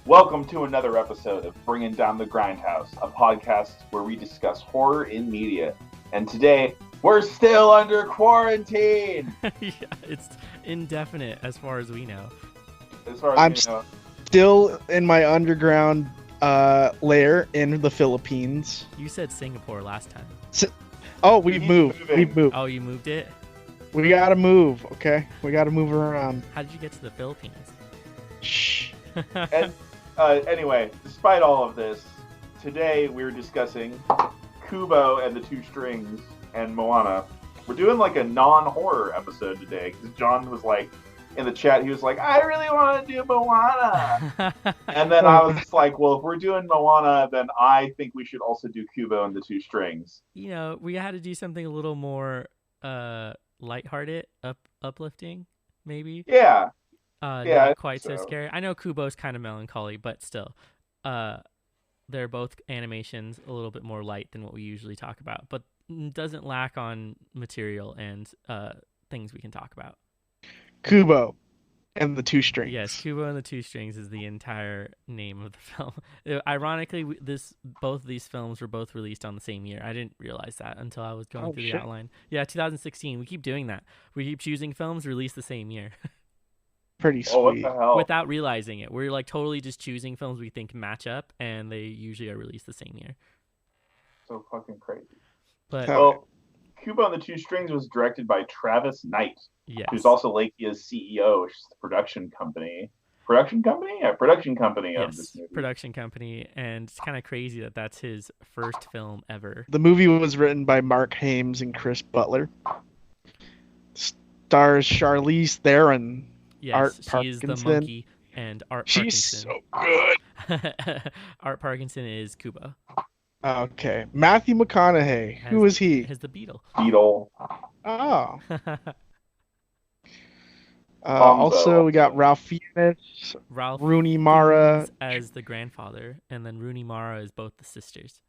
Welcome to another episode of Bringing Down the Grindhouse, a podcast where we discuss horror in media. And today, we're still under quarantine! Yeah, it's indefinite as far as we know. As far as I'm we know. still in my underground lair in the Philippines. You said Singapore last time. Oh, we've He's moved. moving. We've moved. Oh, you moved it? We gotta move, okay? We gotta move around. How did you get to the Philippines? Shh. And anyway, despite all of this, today we're discussing Kubo and the Two Strings and Moana. We're doing like a non-horror episode today because John was like, in the chat, he was like, I really want to do Moana. And then I was like, well, if we're doing Moana, then I think we should also do Kubo and the Two Strings. You know, we had to do something a little more lighthearted, uplifting, maybe. Yeah. Not quite so scary. I know Kubo's kind of melancholy, but still, they're both animations a little bit more light than what we usually talk about, but doesn't lack on material and things we can talk about. Kubo and the Two Strings. Yes, Kubo and the Two Strings is the entire name of the film. Ironically, both of these films were both released on the same year. I didn't realize that until I was going through the outline. Yeah, 2016. We keep doing that. We keep choosing films released the same year. Pretty sweet. Oh, what the hell? Without realizing it. We're like totally just choosing films we think match up, and they usually are released the same year. So fucking crazy. But Well, Kubo and the Two Strings was directed by Travis Knight, yes. who's also Lakia's CEO, which is the production company. Production company? Yeah, production company of this movie. Production company, and it's kind of crazy that that's his first film ever. The movie was written by Mark Hames and Chris Butler. Stars Charlize Theron. Yes, Art she is the Parkinson. monkey, and Art She's Parkinson. so good. Art Parkinson is Kubo. Okay. Matthew McConaughey. Who is he? As the beetle. Beetle. Oh. Also, we got Ralph Fiennes, Ralph Rooney Mara. Fiennes as the grandfather, and then Rooney Mara is both the sisters.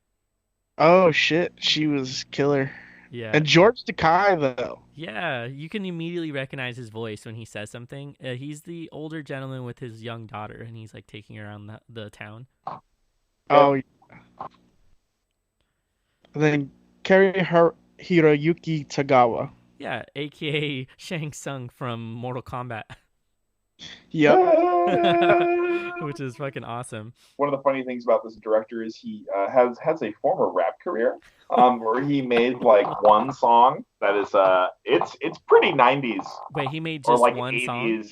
Oh shit, she was killer. Yeah. And George Takei though. Yeah, you can immediately recognize his voice when he says something. He's the older gentleman with his young daughter, and he's like taking her around the town. Oh. Yeah. And then Hiroyuki Tagawa. Yeah, aka Shang Tsung from Mortal Kombat, Yep. which is fucking awesome. One of the funny things about this director is he has a former rap career where he made like one song that is it's pretty 90s Wait, he made or just like one 80s. song?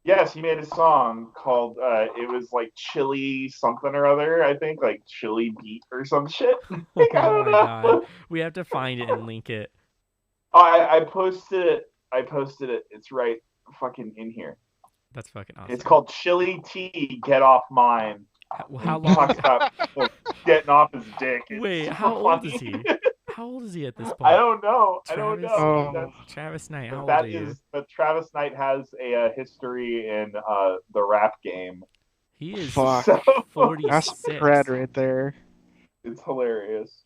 Yes, he made a song called it was like Chili something or other, I think, like Chili Beat or some shit. Like, I Oh don't my know. god, we have to find it and link it. Oh, I posted it. It's right fucking in here. That's fucking awesome. It's called Chili Tea, Get Off Mine. How He long? talks about people getting off his dick. It's Wait, super how old funny. is he? How old is he at this point? I don't know. Travis- Oh. Travis Knight, how old That are you? is, but Travis Knight has a history in the rap game. He is Fuck. So 46. That's cred right there. it's hilarious.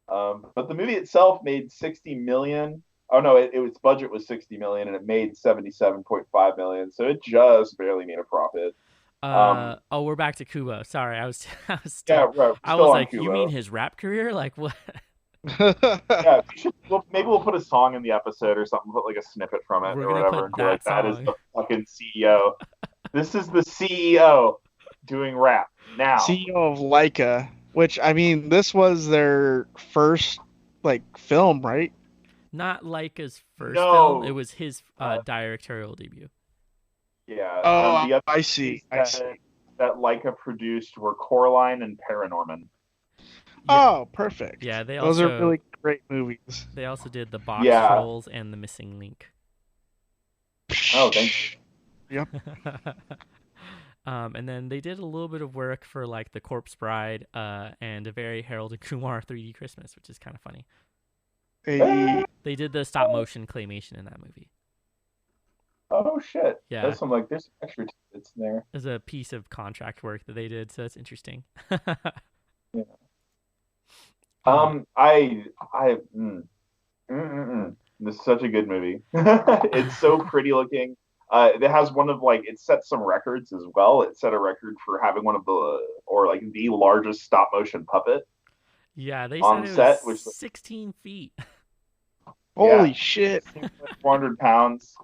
But the movie itself made 60 million. Oh no, its budget was 60 million and it made 77.5 million. So it just barely made a profit. We're back to Kubo. Sorry, I was Yeah, still, right. I still was on like, you Kubo. mean his rap career? Like what? Yeah, maybe we'll put a song in the episode or something. Put like a snippet from it We're or gonna whatever. put And be like, that that is song. the fucking CEO. This is the CEO doing rap now. CEO of Leica, which I mean, this was their first like film, right? Not Leica's first No. film. It was his directorial debut. Yeah. Oh, the other I see. I movies see. that Leica produced were Coraline and Paranorman. Oh, perfect. Yeah, they Those also are really great movies. they also did the Box Yeah. Trolls and the Missing Link. Oh, thank Yep. And then they did a little bit of work for like The Corpse Bride and a very Harold and Kumar 3D Christmas, which is kind of funny. Hey, They did the stop motion claymation in that movie. Oh shit. Yeah. There's some like there's extra tidbits in there. As a piece of contract work that they did, so it's interesting. This is such a good movie. It's so pretty looking. It has one of like it set some records as well. It set a record for having one of the or like the largest stop motion puppet Yeah, they said on it was set, which 16 feet. Holy yeah, shit. 400 pounds.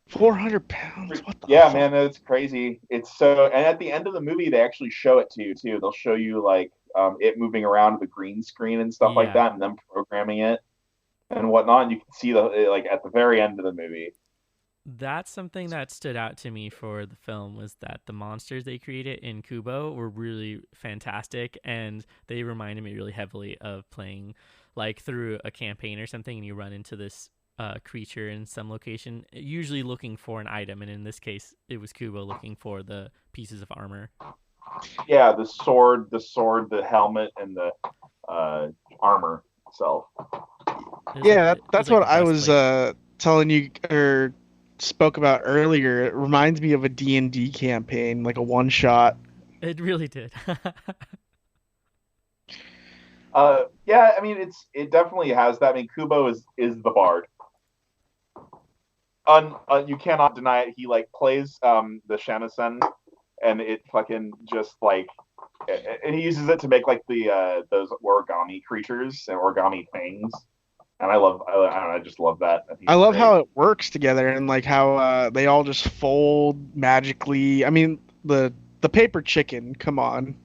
400 pounds. What the Yeah, fuck? man, that's crazy. It's so, and at the end of the movie, they actually show it to you too. They'll show you like it moving around the green screen and stuff like Yeah, that, and them programming it and whatnot. And you can see the like at the very end of the movie. that's something that stood out to me for the film was that the monsters they created in Kubo were really fantastic, and they reminded me really heavily of playing like through a campaign or something, and you run into this creature in some location, usually looking for an item, and in this case, it was Kubo looking for the pieces of armor. Yeah, the helmet, and the uh, armor itself. Yeah, It was that's like what the I was breastplate. telling you or spoke about earlier. It reminds me of a D&D campaign, like a one shot. It really did. Yeah, I mean it definitely has that. I mean, Kubo is the bard. You cannot deny it. He like plays the shamisen, and it fucking just like and he uses it to make like the those origami creatures and origami things. And I don't know, I just love that. I think I it's love great. how it works together and like how they all just fold magically. I mean, the paper chicken, come on.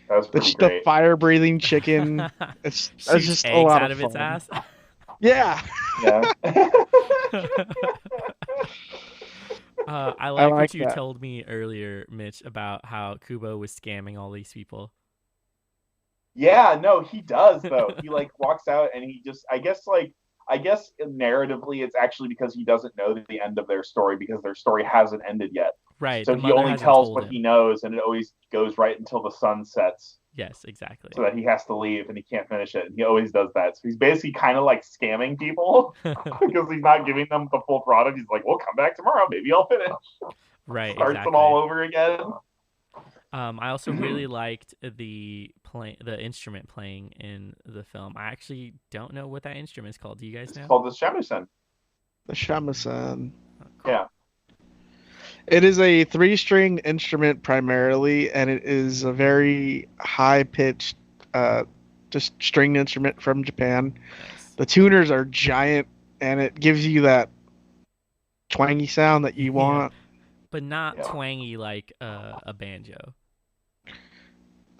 That was pretty The great. fire breathing chicken. It's Shoots just a eggs lot out of of its fun. ass. Yeah. Yeah. I I like what like you that. told me earlier, Mitch, about how Kubo was scamming all these people. Yeah, no, he does though. He like walks out and he just I guess narratively it's actually because he doesn't know the end of their story because their story hasn't ended yet. Right, So the he mother only hasn't tells told what him. he knows and it always goes right until the sun sets Yes, exactly. so that he has to leave and he can't finish it. And he always does that. So he's basically kind of like scamming people because he's not giving them the full product. He's like, "Well, come back tomorrow, maybe I'll finish." Right, Starts them all exactly. over again. I also really liked the instrument playing in the film. I actually don't know what that instrument is called. Do you guys It's know? called the shamisen. The shamisen. Oh, cool. Yeah. It is a three-string instrument primarily, and it is a very high-pitched, uh, just string instrument from Japan. Nice. The tuners are giant, and it gives you that twangy sound that you Yeah, want. but not Yeah. twangy like a banjo.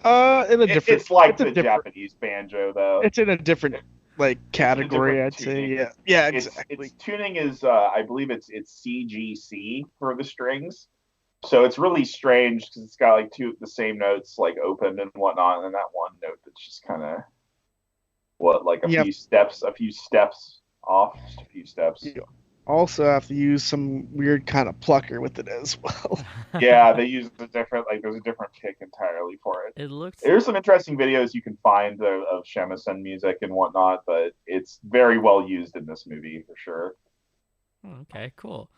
In a different, It's like it's a the different, Japanese banjo, though. it's in a different like It's in a category, different I'd say. tuning. Yeah, yeah, Its exactly. tuning is, I believe it's CGC for the strings. So it's really strange because it's got like two the same notes like open and whatnot, and then that one note that's just kind of what like You have, a few steps off, just a few steps. you also have to use some weird kind of plucker with it as well. Yeah, they use a different like there's a different pick entirely for it. It looks There's some interesting videos you can find of shamisen music and whatnot, but it's very well used in this movie for sure. okay, cool.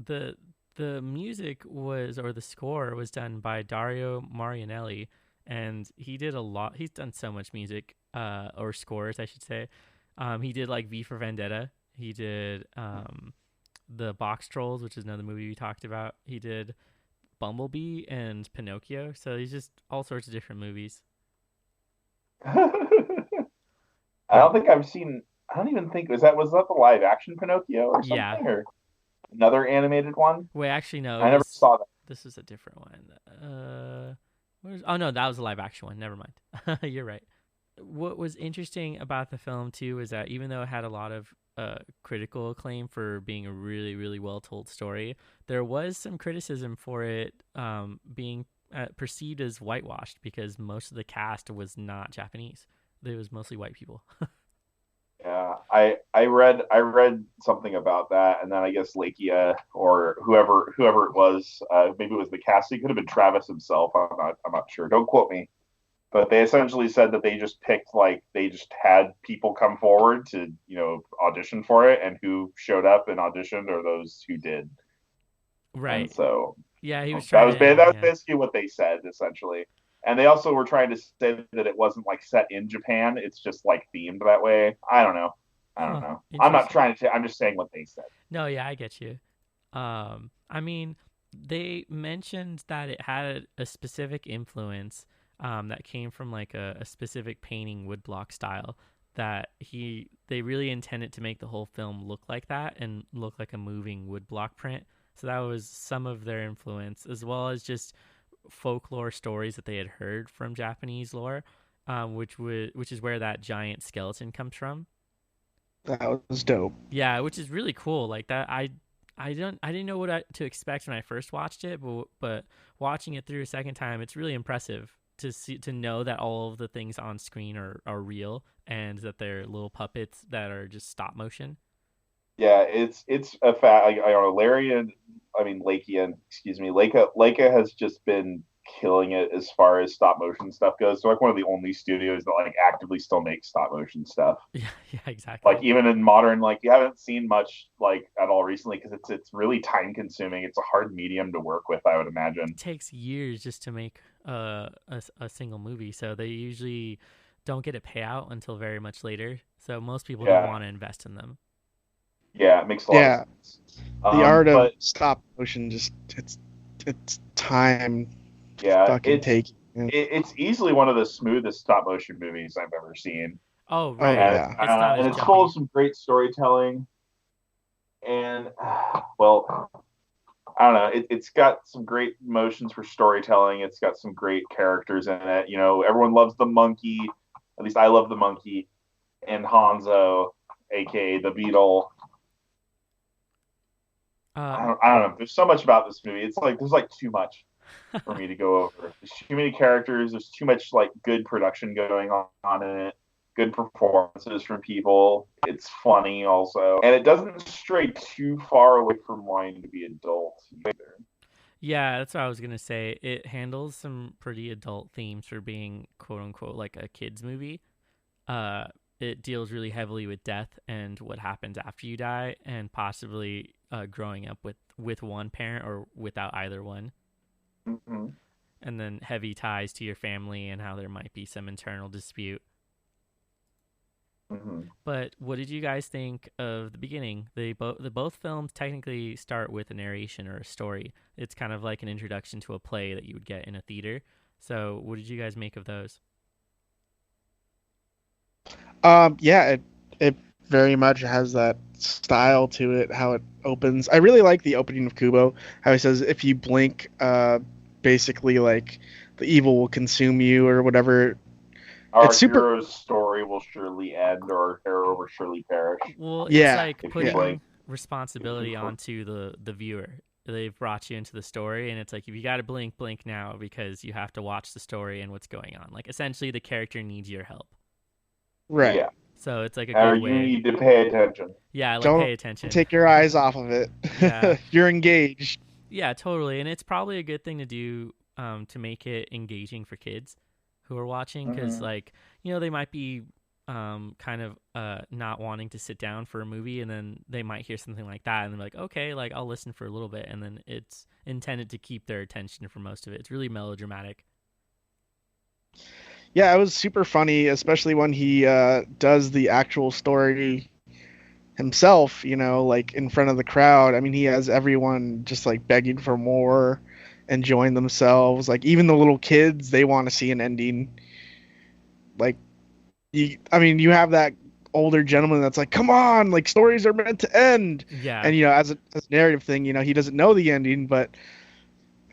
The the music was or the score was done by Dario Marianelli, and he did a lot. He's done so much music, or scores, I should say. He did like V for Vendetta. He did the Box Trolls, which is another movie we talked about. He did Bumblebee and Pinocchio. So he's just all sorts of different movies. I But don't think I've seen. I don't even think was that the live action Pinocchio or yeah, something or another animated one? wait, actually no, it I never was saw that. this is a different one. Oh no, that was a live action one. Never mind. You're right. What was interesting about the film too is that even though it had a lot of critical acclaim for being a really really well told story, there was some criticism for it being perceived as whitewashed because most of the cast was not Japanese. It was mostly white people. Yeah, I read something about that, and then I guess Lakia or whoever it was, maybe it was the cast. It could have been Travis himself. I'm not sure. Don't quote me. But they essentially said that they just picked like they just had people come forward to audition for it, and who showed up and auditioned are those who did. And Right. so Yeah, he was trying to. that was Yeah. basically what they said essentially. And they also were trying to say that it wasn't like set in Japan. It's just like themed that way. I don't know. I don't Huh. know. I'm not Interesting. trying to. I'm just saying what they said. No, yeah, I get you. I mean, they mentioned that it had a specific influence that came from like a specific painting woodblock style that they really intended to make the whole film look like that and look like a moving woodblock print. So that was some of their influence, as well as just folklore stories that they had heard from Japanese lore, which is where that giant skeleton comes from. That was dope. Yeah, which is really cool. Like that, I didn't know to expect when I first watched it, but watching it through a second time, it's really impressive to know that all of the things on screen are real and that they're little puppets that are just stop motion. Yeah, it's a fact. I don't know, Larry and I mean Lakey and excuse me, Leica has just been killing it as far as stop motion stuff goes. They're like one of the only studios that like actively still make stop motion stuff. Yeah, yeah, exactly. Like even in modern, like you haven't seen much like at all recently because it's really time consuming. It's a hard medium to work with, I would It imagine. takes years just to make a single movie, so they usually don't get a payout until very much later. So most people don't Yeah, want to invest in them. yeah, it makes a lot of Yeah, sense. the art of But stop motion just it's time yeah, fucking taking. it's easily one of the smoothest stop motion movies I've ever seen, Oh, Oh right. and yeah. It's not as and it's full of jumpy. some great storytelling. And well, I don't know. It's got some great emotions for storytelling. It's got some great characters in it. You know, everyone loves the monkey. At least I love the monkey and Hanzo, aka the Beetle. Uh, I don't know. There's so much about this movie. It's like there's like too much for me to go over. There's too many characters. There's too much like good production going on in it. Good performances from people. It's funny also, and it doesn't stray too far away from wanting to be adult either. Yeah, that's what I was gonna say. It handles some pretty adult themes for being quote unquote like a kids movie. Uh, it deals really heavily with death and what happens after you die, and possibly growing up with one parent or without either one, Mm-hmm. and then heavy ties to your family and how there might be some internal dispute. Mm-hmm. But what did you guys think of the beginning? The both films technically start with a narration or a story. It's kind of like an introduction to a play that you would get in a theater. So, what did you guys make of those? Yeah, it very much has that style to it, how it opens. I really like the opening of Kubo, how he says if you blink, basically like the evil will consume you or whatever. It's Our super. hero's story will surely end, or our hero will surely perish Well, it's Yeah, like if you yeah, blink. putting responsibility onto the viewer. They've brought you into the story, and it's like if you got to blink, blink now because you have to watch the story and what's going on. Like essentially, the character needs your help. right. Yeah, So it's like a or good you way. need to pay attention. Yeah, like Don't pay attention. take your eyes off of Yeah, it. You're engaged. yeah, totally. And it's probably a good thing to do to make it engaging for kids who are watching because, Mm-hmm. like, they might be kind of not wanting to sit down for a movie and then they might hear something like that and they're like, okay, like I'll listen for a little bit. And then it's intended to keep their attention for most of it. It's really melodramatic. Yeah, it was super funny, especially when he does the actual story himself, like in front of the crowd. I mean, he has everyone just like begging for more, enjoying themselves. Like even the little kids, they want to see an ending. Like I mean, you have that older gentleman that's like, "Come on, like stories are meant to end." Yeah. And as a narrative thing, he doesn't know the ending, but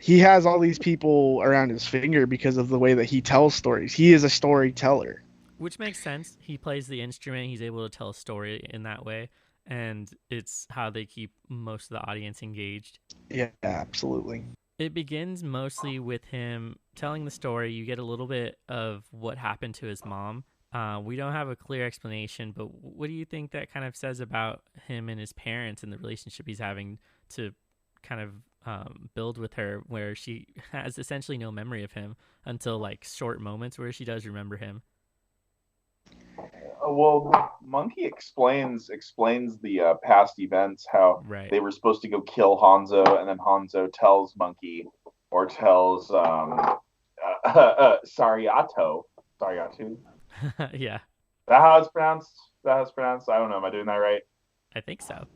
he has all these people around his finger because of the way that he tells stories. He is a storyteller. Which makes sense. He plays the instrument. He's able to tell a story in that way. And it's how they keep most of the audience engaged. Yeah, absolutely. It begins mostly with him telling the story. You get a little bit of what happened to his mom. We don't have a clear explanation, but what do you think that kind of says about him and his parents and the relationship he's having to kind of build with her, where she has essentially no memory of him until like short moments where she does remember him? Well, Monkey explains the past events, how Right. they were supposed to go kill Hanzo, and then Hanzo tells Monkey or tells Sariato. Sariatu. Yeah, That how it's pronounced? That how it's pronounced? I don't know. Am I doing that right? I think so.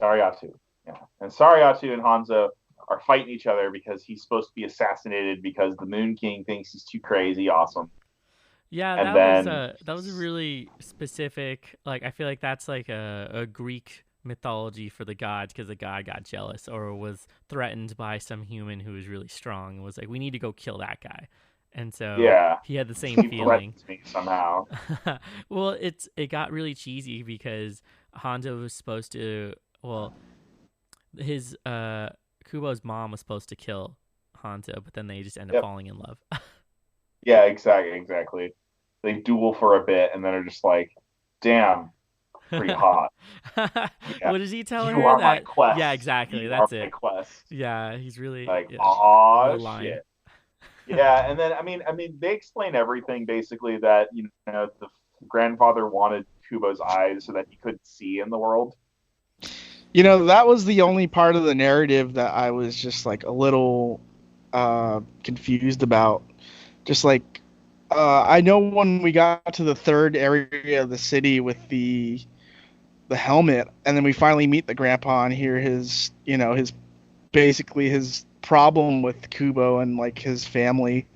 Sariatu. Yeah. And Sariatu and Hanzo are fighting each other because he's supposed to be assassinated because the Moon King thinks he's too crazy, awesome. Yeah, And then that was a really specific. Like, I feel like that's like a Greek mythology for the gods because the god got jealous or was threatened by some human who was really strong and was like, "We need to go kill that guy," and so yeah, he had the same he feeling. threatens me somehow. Well, it got really cheesy because Hanzo was supposed to. Well, his Kubo's mom was supposed to kill Hanzo, but then they just end up Yep. falling in love. Yeah, exactly. They duel for a bit and then are just like, damn, pretty hot. Yeah. What does he tell You her? are my That yeah, quest. exactly. You are That's my it. quest. Yeah, he's really Like, yeah, what a oh line. shit. Yeah, and then they explain everything basically that the grandfather wanted Kubo's eyes so that he couldn't see in the world. That was the only part of the narrative that I was just like a little confused about. Just like I know when we got to the third area of the city with the helmet, and then we finally meet the grandpa and hear his basically his problem with Kubo and like his family.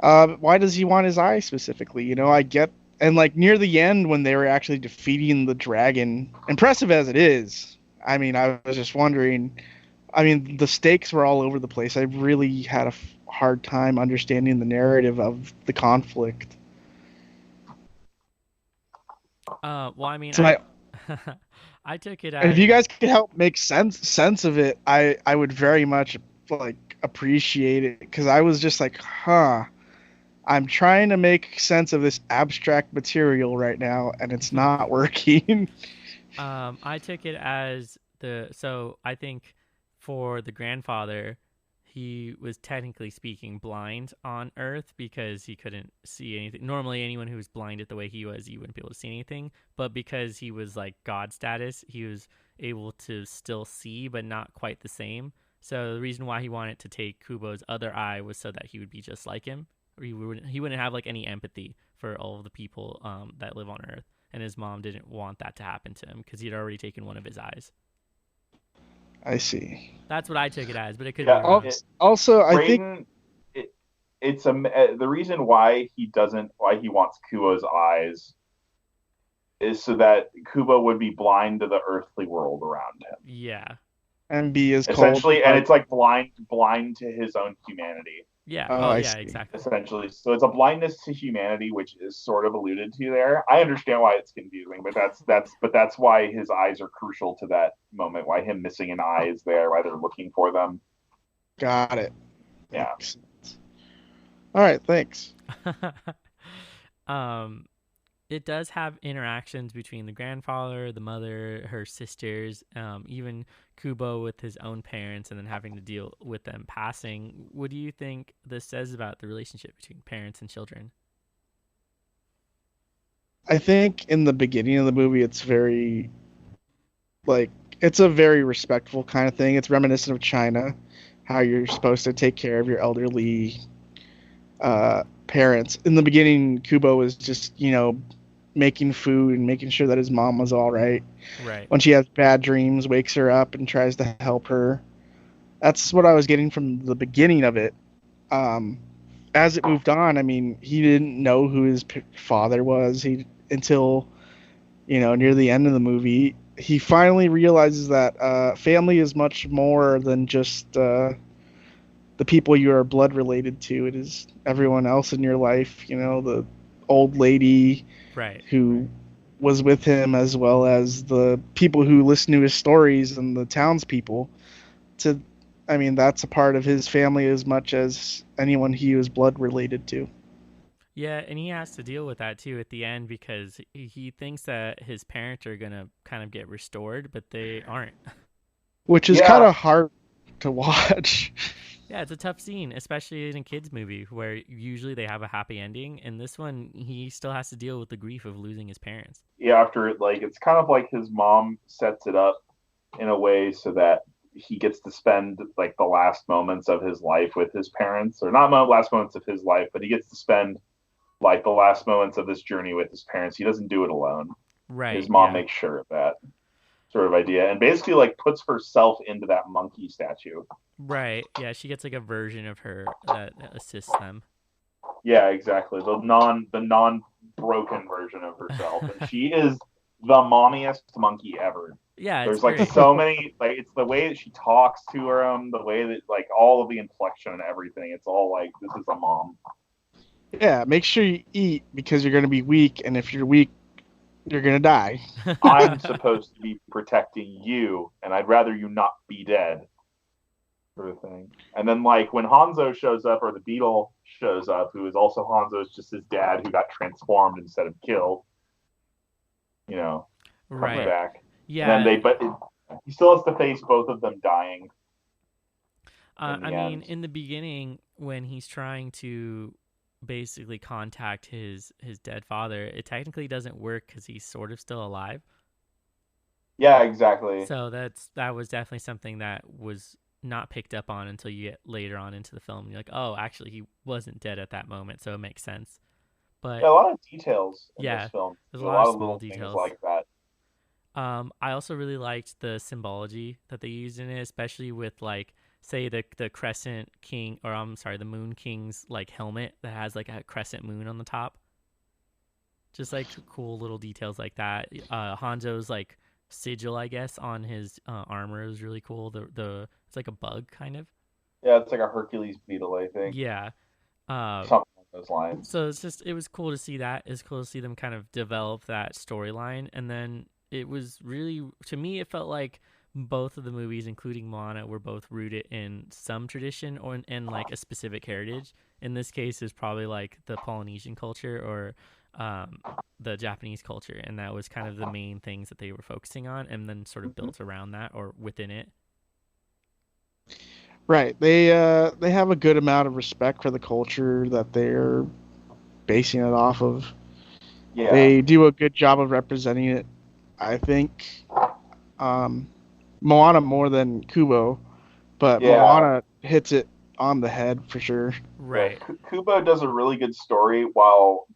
Why does he want his eye specifically? I get, and like near the end when they were actually defeating the dragon, impressive as it is. I mean, I was just wondering. I mean, the stakes were all over the place. I really had a hard time understanding the narrative of the conflict. Well, I mean, So I, I took it if as you guys could help make sense of it, I would very much like appreciate it because I was just like, huh. I'm trying to make sense of this abstract material right now, and it's not working. I took it as so I think for the grandfather, he was technically speaking blind on Earth because he couldn't see anything. Normally, anyone who was blinded the way he was, you wouldn't be able to see anything. But because he was like God status, he was able to still see, but not quite the same. So the reason why he wanted to take Kubo's other eye was so that he would be just like him, or he wouldn't have like any empathy for all of the people that live on Earth. And his mom didn't want that to happen to him because he'd already taken one of his eyes. I see. That's what I took it as, but it could be Yeah, wrong. Also, I think Braden, it's the reason why he wants Kubo's eyes is so that Kubo would be blind to the earthly world around him. Yeah. MB is cold. Essentially, and it's like blind to his own humanity. Yeah. Oh, Oh, I yeah, see. exactly. Essentially, so it's a blindness to humanity, which is sort of alluded to there. I understand why it's confusing, but that's why his eyes are crucial to that moment. Why him missing an eye is there. Why they're looking for them. Got it. Yeah. Makes sense. All right, thanks. um, it does have interactions between the grandfather, the mother, her sisters, even Kubo with his own parents, and then having to deal with them passing. What do you think this says about the relationship between parents and children? I think in the beginning of the movie, it's very like it's a very respectful kind of thing. It's reminiscent of China, how you're supposed to take care of your elderly parents. In the beginning, Kubo was just making food and making sure that his mom was all right. Right. When she has bad dreams, wakes her up and tries to help her. That's what I was getting from the beginning of it. As it moved on, I mean, he didn't know who his father was. He until near the end of the movie, he finally realizes that family is much more than just the people you are blood related to. It is everyone else in your life. The old lady Right. who was with him, as well as the people who listen to his stories and the townspeople. I mean, that's a part of his family as much as anyone he was blood related to. Yeah, and he has to deal with that too at the end because he thinks that his parents are gonna kind of get restored, but they aren't. Which is kind of hard to watch. Yeah, it's a tough scene, especially in a kids movie where usually they have a happy ending. And this one, he still has to deal with the grief of losing his parents. Yeah, after it's kind of like his mom sets it up in a way so that he gets to spend like the last moments of his life with his parents, or not last moments of his life, but he gets to spend like the last moments of this journey with his parents. He doesn't do it alone. Right. His mom makes sure of that. sort of idea, and basically like puts herself into that monkey statue. Right. Yeah, she gets like a version of her that assists them. Yeah, exactly. The non broken version of herself, and she is the mommiest monkey ever. Yeah, it's There's like great. so many, like it's the way that she talks to her, the way that like all of the inflection and everything. It's all like this is a mom. Yeah, make sure you eat because you're gonna be weak, and if you're weak, you're gonna die. I'm supposed to be protecting you, and I'd rather you not be dead, sort of thing. And then like when Hanzo shows up, or the beetle shows up, who is also Hanzo's just his dad, who got transformed instead of killed. You know, comes Right. back. Yeah. And then he still has to face both of them dying. I mean, in the beginning, when he's trying to basically contact his dead father, it technically doesn't work because he's sort of still alive. Yeah, exactly. So that was definitely something that was not picked up on until you get later on into the film. You're like, oh, actually, he wasn't dead at that moment, so it makes sense. But yeah, a lot of details in yeah, this film. there's A a lot lot of of small little things details. like that. I also really liked the symbology that they used in it, especially with like, say the Crescent King, or I'm sorry, the Moon King's like helmet that has like a crescent moon on the top. Just like cool little details like that. Hanzo's like sigil, I guess, on his armor is really cool. The it's like a bug kind of. Yeah, it's like a Hercules beetle, I think. Yeah. Something along those lines. So it was cool to see that. It's cool to see them kind of develop that storyline, and then it was really, to me, it felt like both of the movies, including Moana, were both rooted in some tradition or in like a specific heritage. In this case, is probably like the Polynesian culture or the Japanese culture, and that was kind of the main things that they were focusing on, and then sort of built around that or within it. Right. They have a good amount of respect for the culture that they're basing it off of. Yeah. They do a good job of representing it, I think. Moana more than Kubo, but Yeah. Moana hits it on the head for sure. Right. Yeah, Kubo does a really good story while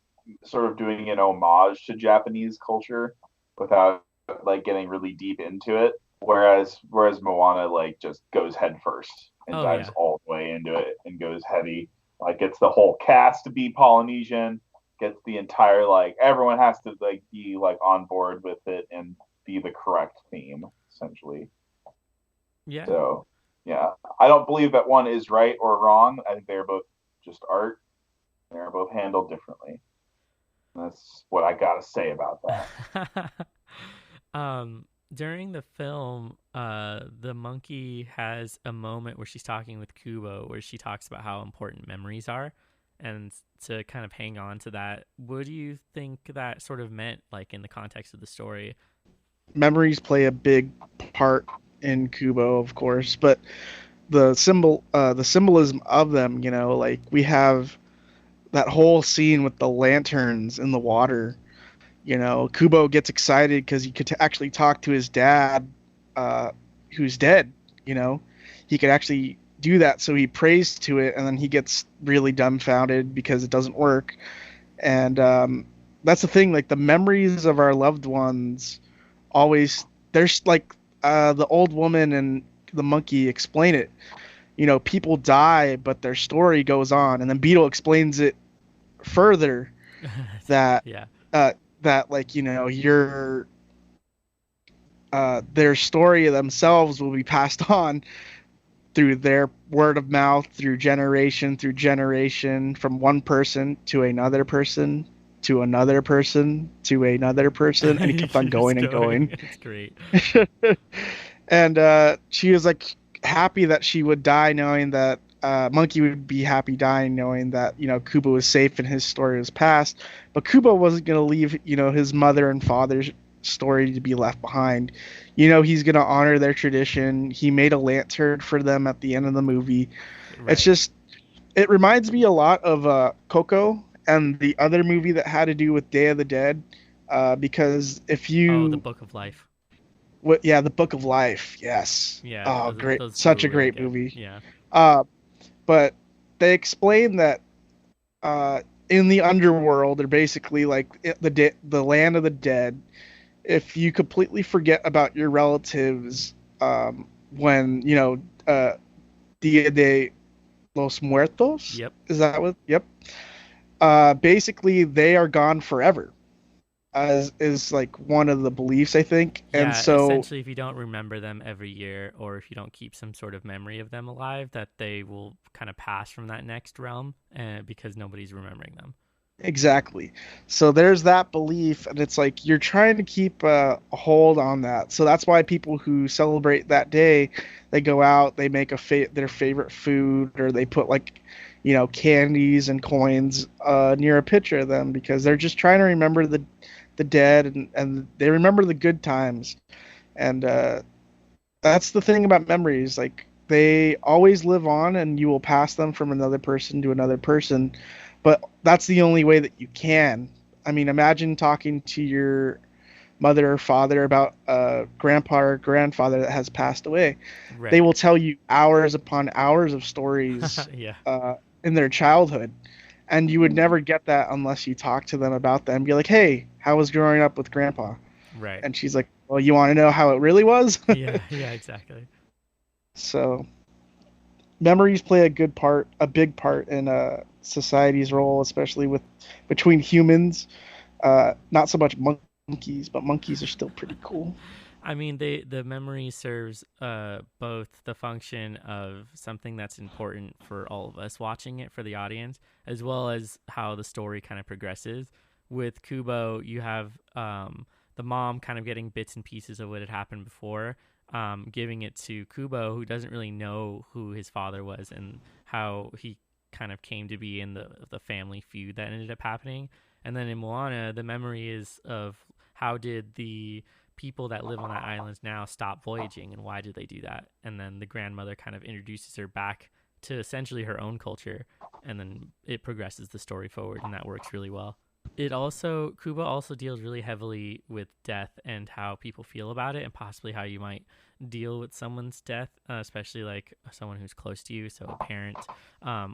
sort of doing an homage to Japanese culture without like getting really deep into it. Whereas Moana like just goes head first and dives all the way into it and goes heavy. Like gets the whole cast to be Polynesian, gets the entire like everyone has to like be like on board with it and be the correct theme, essentially. Yeah. So yeah. I don't believe that one is right or wrong. I think they're both just art. They're both handled differently. That's what I gotta say about that. During the film, the monkey has a moment where she's talking with Kubo, where she talks about how important memories are, and to kind of hang on to that, what do you think that sort of meant, like in the context of the story? Memories play a big part in Kubo, of course, but the symbolism of them, like we have that whole scene with the lanterns in the water. Kubo gets excited because he could actually talk to his dad, who's dead. He could actually do that, so he prays to it, and then he gets really dumbfounded because it doesn't work. And that's the thing, like the memories of our loved ones, always there's like the old woman and the monkey explain it. People die, but their story goes on, and then Beetle explains it further that yeah. That like your their story themselves will be passed on through their word of mouth, through generation, from one person to another person to another person to another person, and he kept on going and going. It's great. And she was like happy that she would die, knowing that Monkey would be happy dying, knowing that Kubo was safe and his story was past. But Kubo wasn't going to leave his mother and father's story to be left behind. He's going to honor their tradition. He made a lantern for them at the end of the movie. Right. It reminds me a lot of Coco and the other movie that had to do with Day of the Dead, because if you the Book of Life. The Book of Life. Yes. Yeah. Great! Such a great movie. Yeah. But they explain that in the underworld, they're basically like the land of the dead. if you completely forget about your relatives, when Dia de los Muertos, Yep. is that what? Yep. Basically, they are gone forever, as is like one of the beliefs, I think. And Yeah, so, essentially, if you don't remember them every year, or if you don't keep some sort of memory of them alive, that they will kind of pass from that next realm, because nobody's remembering them. exactly. So there's that belief, and it's like you're trying to keep a hold on that. So that's why people who celebrate that day, they go out, they make their favorite food, or they put like, candies and coins near a picture of them because they're just trying to remember the dead, and they remember the good times. And that's the thing about memories. Like they always live on, and you will pass them from another person to another person. But that's the only way that you can. I mean, imagine talking to your mother or father about a grandpa or grandfather that has passed away. They Right. will tell you hours upon hours of stories Yeah. in their childhood, and you would Mhm. never get that unless you talk to them about them. Be like, "Hey, how was growing up with grandpa?" Right. And she's like, "Well, you want to know how it really was?" Yeah. Yeah. Exactly. So memories play a big part in society's role, especially with between humans. Not so much monkeys, but monkeys are still pretty cool. I mean, the memory serves both the function of something that's important for all of us watching it for the audience, as well as how the story kind of progresses. With Kubo, you have the mom kind of getting bits and pieces of what had happened before, giving it to Kubo, who doesn't really know who his father was and how he kind of came to be in the family feud that ended up happening. And then in Moana, the memory is of how did the people that live on that island now stop voyaging, and why did they do that? And then the grandmother kind of introduces her back to essentially her own culture, and then it progresses the story forward, and that works really well. It also Kuba also deals really heavily with death and how people feel about it, and possibly how you might deal with someone's death, especially like someone who's close to you, so a parent,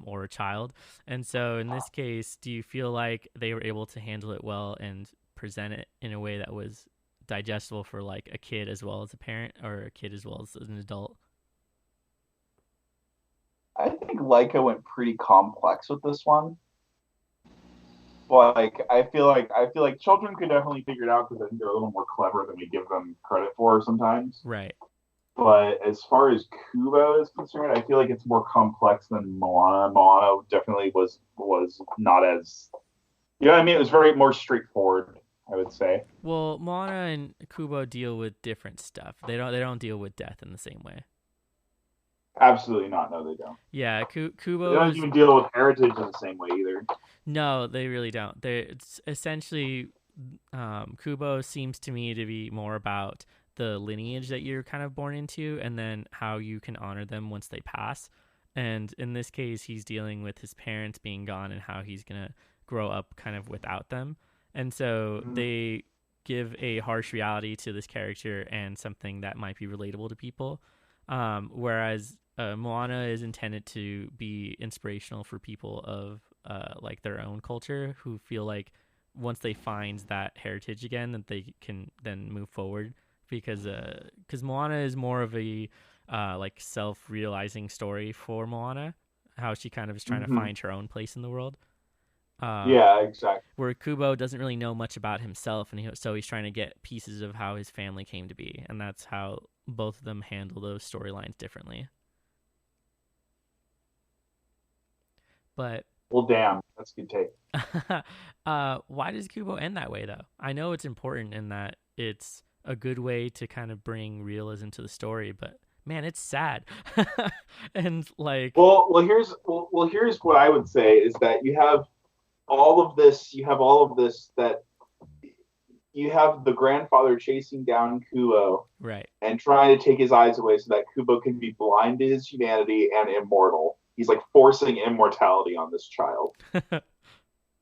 or a child. And so in this case, do you feel like they were able to handle it well and present it in a way that was digestible for like a kid as well as a parent, or a kid as well as an adult? I think Leica went pretty complex with this one. Like I feel like children could definitely figure it out because I think they're a little more clever than we give them credit for sometimes. Right. But as far as Kubo is concerned, I feel like it's more complex than Moana. Moana definitely was not as what I mean. It was very more straightforward, I would say. Well, Moana and Kubo deal with different stuff. They don't deal with death in the same way. Absolutely not. No, they don't. Yeah, They don't Kubo's even deal with heritage in the same way either. no, they really don't. It's essentially Kubo seems to me to be more about the lineage that you're kind of born into, and then how you can honor them once they pass. And in this case, he's dealing with his parents being gone and how he's gonna grow up kind of without them. And so Mhm. they give a harsh reality to this character and something that might be relatable to people. Whereas Moana is intended to be inspirational for people of like their own culture, who feel like once they find that heritage again, that they can then move forward, because Moana is more of a like self-realizing story for Moana, how she kind of is trying to Mhm. find her own place in the world. Uh, Yeah, exactly. where Kubo doesn't really know much about himself, and so he's trying to get pieces of how his family came to be, and that's how both of them handle those storylines differently. But Well, damn, that's a good take. why does Kubo end that way, though? I know it's important in that it's a good way to kind of bring realism to the story, but man, it's sad. And like, Here's what I would say is that you have all of this. You have all of this that you have the grandfather chasing down Kubo right, and trying to take his eyes away so that Kubo can be blind to his humanity and immortal. He's like forcing immortality on this child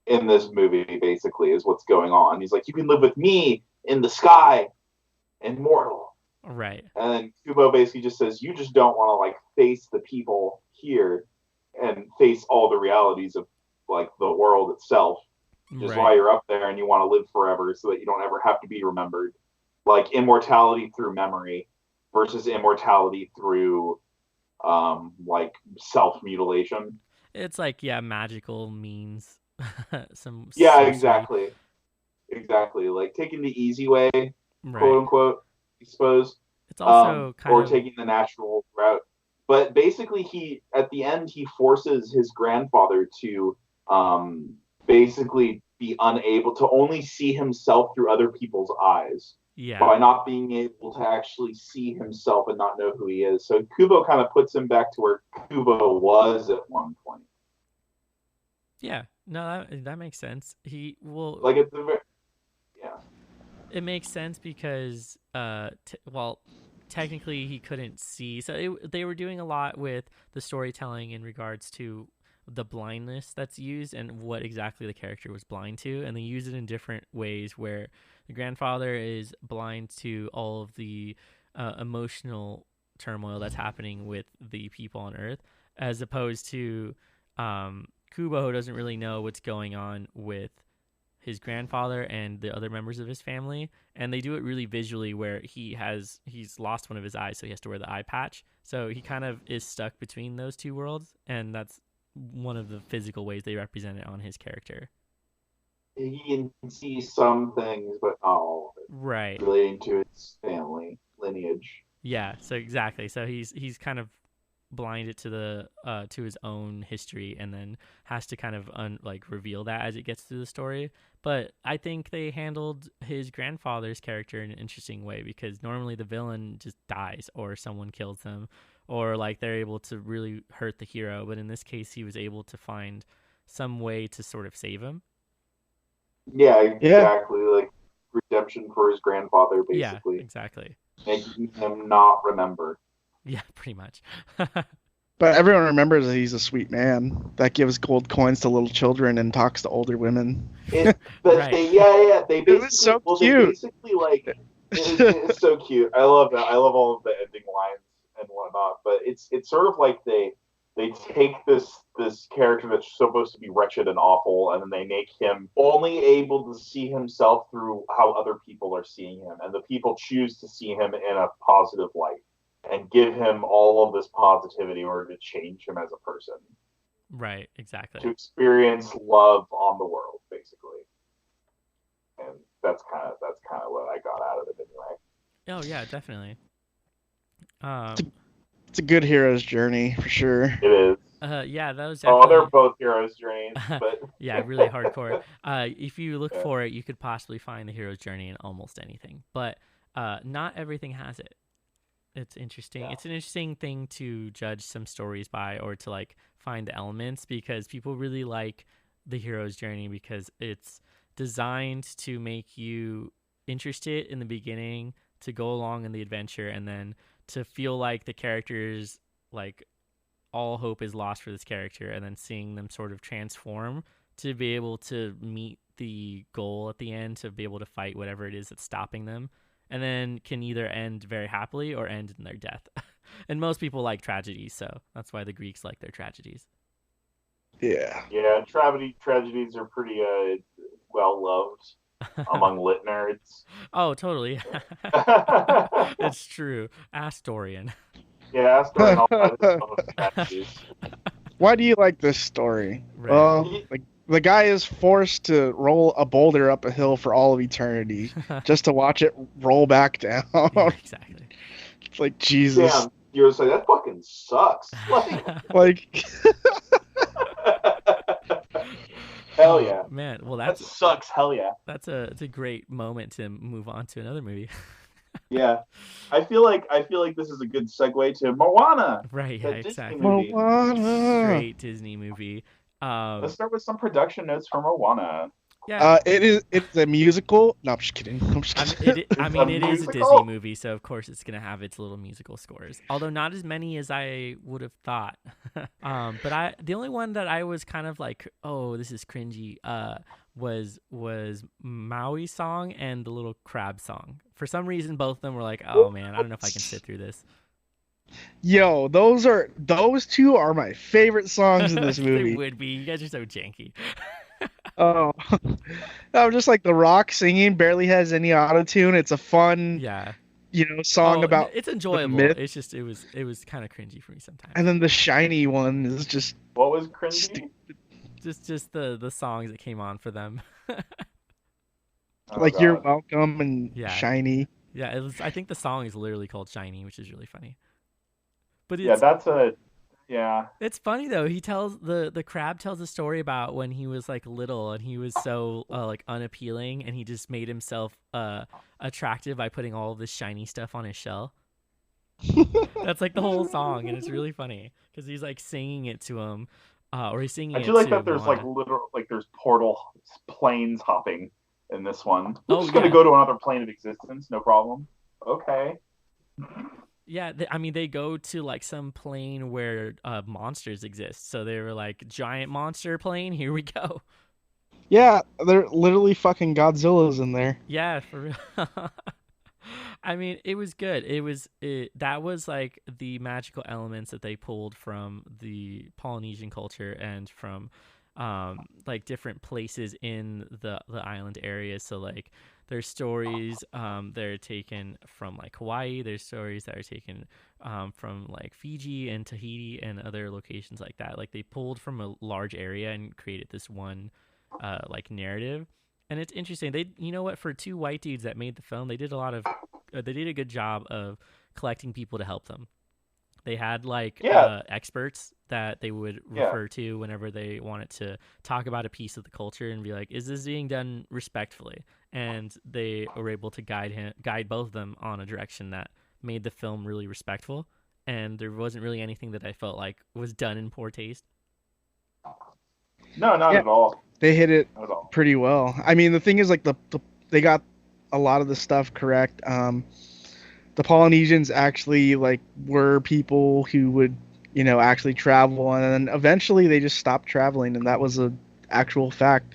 in this movie, basically, is what's going on. He's like, you can live with me in the sky, immortal. right, And then Kubo basically just says, you just don't want to like face the people here and face all the realities of like the world itself, which is why right. you're up there and you want to live forever so that you don't ever have to be remembered. like immortality through memory versus immortality through like self mutilation. It's like, yeah, magical means some Yeah, sorcery. exactly. Like taking the easy way, quote Right. unquote, I suppose, It's also kind or of taking the natural route. But basically, he at the end he forces his grandfather to basically be unable to only see himself through other people's eyes yeah. by not being able to actually see himself and not know who he is. So Kubo kind of puts him back to where Kubo was at one point. Yeah. No, that makes sense. He will Like it's a very, yeah. It makes sense because well, technically he couldn't see. So they were doing a lot with the storytelling in regards to the blindness that's used and what exactly the character was blind to, and they use it in different ways where the grandfather is blind to all of the emotional turmoil that's happening with the people on Earth, as opposed to Kubo, who doesn't really know what's going on with his grandfather and the other members of his family, and they do it really visually where he's lost one of his eyes, so he has to wear the eye patch, so he kind of is stuck between those two worlds, and that's one of the physical ways they represent it on his character. He can see some things, but not all of Right. it relating to his family lineage. Yeah, so exactly, so he's kind of blinded to the to his own history, and then has to kind of like reveal that as it gets through the story. But I think they handled his grandfather's character in an interesting way, because normally the villain just dies or someone kills him, or like they're able to really hurt the hero, but in this case he was able to find some way to sort of save him. Yeah, Yeah. exactly. Like redemption for his grandfather, Yeah, basically, exactly. making him not remember. Yeah, pretty much. But everyone remembers that he's a sweet man that gives gold coins to little children and talks to older women. But Right. they, yeah, they It was basically, so well, they cute. basically like it's so cute. I love that. I love all of the ending lines and whatnot. But it's sort of like they take this character that's supposed to be wretched and awful, and then they make him only able to see himself through how other people are seeing him, and the people choose to see him in a positive light and give him all of this positivity in order to change him as a person, Right, exactly. to experience love on the world, basically. And that's kind of what I got out of it anyway. Oh yeah, definitely. It's a, um it's a good hero's journey for sure. It is. Yeah, that was Oh, they're definitely both heroes' journeys, but yeah, really hardcore. If you look for it, you could possibly find the hero's journey in almost anything, but not everything has it. It's interesting. yeah, It's an interesting thing to judge some stories by, or to like find the elements, because people really like the hero's journey because it's designed to make you interested in the beginning, to go along in the adventure, and then to feel like the characters, like, all hope is lost for this character, and then seeing them sort of transform to be able to meet the goal at the end, to be able to fight whatever it is that's stopping them, and then can either end very happily or end in their death. And most people like tragedies, so that's why the Greeks like their tragedies. Yeah. yeah. Tragedies are pretty well loved among lit nerds. Oh, totally. It's true. Ask Dorian. Yeah, Astor and all that is some of the tragedies. Why do you like this story? Right. Well, like the guy is forced to roll a boulder up a hill for all of eternity just to watch it roll back down. Yeah, exactly. It's like Jesus. Damn, you were like that fucking sucks. Like Hell yeah, Man, well that sucks. Hell yeah. it's a great moment to move on to another movie. Yeah, I feel like this is a good segue to Moana, Right, yeah, the Disney exactly. movie. Moana. Straight Disney movie. Let's start with some production notes for Moana. Yeah, It's a musical. No, I'm just kidding. I'm just kidding. I It's mean, a it is a musical? Disney movie, so of course it's gonna have its little musical scores. Although not as many as I would have thought. But the only one that I was kind of like, oh, this is cringy, was Maui's song and the little crab song. For some reason, both of them were like, oh man, I don't know if I can sit through this. Yo, those two are my favorite songs in this They movie. would be. You guys are so janky. Oh, no, just like The Rock singing barely has any auto tune. It's a fun, Yeah. song Oh, about it's the enjoyable. myth, It's just it was kind of cringy for me and sometimes. then the shiny one is just What was stu- cringy? Just the songs that came on for them. Oh like You're God. Welcome and Yeah. Shiny. Yeah, it was I think the song is literally called Shiny, which is really funny. But Yeah, it's that's a yeah. it's funny though. He tells the crab tells a story about when he was like little and he was so like unappealing and he just made himself attractive by putting all of this shiny stuff on his shell. That's like the whole song and it's really funny cuz he's like singing it to him or he's singing I do it like to that there's like Moana. literal like there's portal planes hopping in this one. We're Oh just gonna yeah. go to another plane of existence, no problem. Okay. Yeah, I mean they go to like some plane where monsters exist. So they were like giant monster plane, here we go. Yeah, they're literally fucking Godzilla's in there. Yeah, for real. I mean, it was good. That was like the magical elements that they pulled from the Polynesian culture and from like different places in the island areas. So like there's stories that are taken from like Hawaii. There's stories that are taken from like Fiji and Tahiti and other locations like that. Like they pulled from a large area and created this one like narrative. And it's interesting. They, you know what, for two white dudes that made the film, they did a good job of collecting people to help them. They had like Yeah, experts that they would yeah. refer to whenever they wanted to talk about a piece of the culture and be like, "Is this being done respectfully?" And they were able to guide both of them on a direction that made the film really respectful. And there wasn't really anything that I felt like was done in poor taste. No, not Yeah, at all. they hit it Not at all. pretty well. I mean, the thing is, like, they got a lot of the stuff correct. The Polynesians actually, like, were people who would, actually travel, and then eventually they just stopped traveling, and that was a actual fact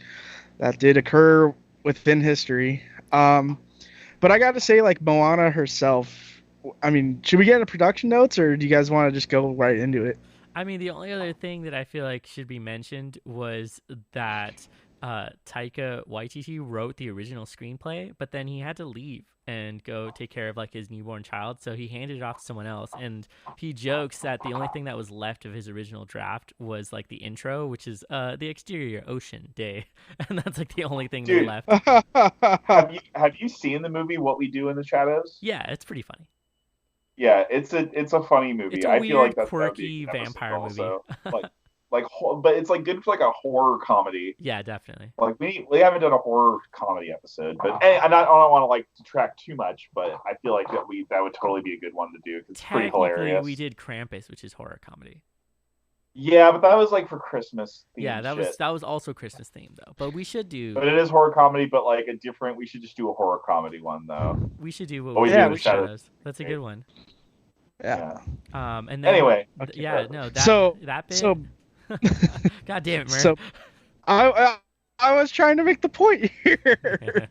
that did occur within history. But I got to say, like, Moana herself. I mean, should we get into production notes, or do you guys want to just go right into it? I mean, the only other thing that I feel like should be mentioned was that Taika Waititi wrote the original screenplay, but then he had to leave and go take care of like his newborn child, so he handed it off to someone else. And he jokes that the only thing that was left of his original draft was like the intro, which is the exterior ocean day, and that's like the only thing they Dude, left. have you seen the movie What We Do in the Shadows? Yeah, it's pretty funny. Yeah, it's a funny It's movie. a I feel like weird, that would be a quirky good episode vampire movie. also. But it's like good for like a horror comedy. Yeah, definitely. Like we haven't done a horror comedy episode, but I don't want to like detract too much, but I feel like that would totally be a good one to do because it's pretty Technically, hilarious. we did Krampus, which is horror comedy. Yeah, but that was like for Christmas Yeah, themed shit. that was also Christmas themed though. But But it is horror comedy, but like a different. We should just do a horror comedy one though. we should do what What we we do do Yeah, in in the the we should. shadows. shadows. That's a good one. Yeah. Yeah. And then Anyway, yeah, no, So, that bit. so, God damn it, so, Murph. I was trying to make the point here.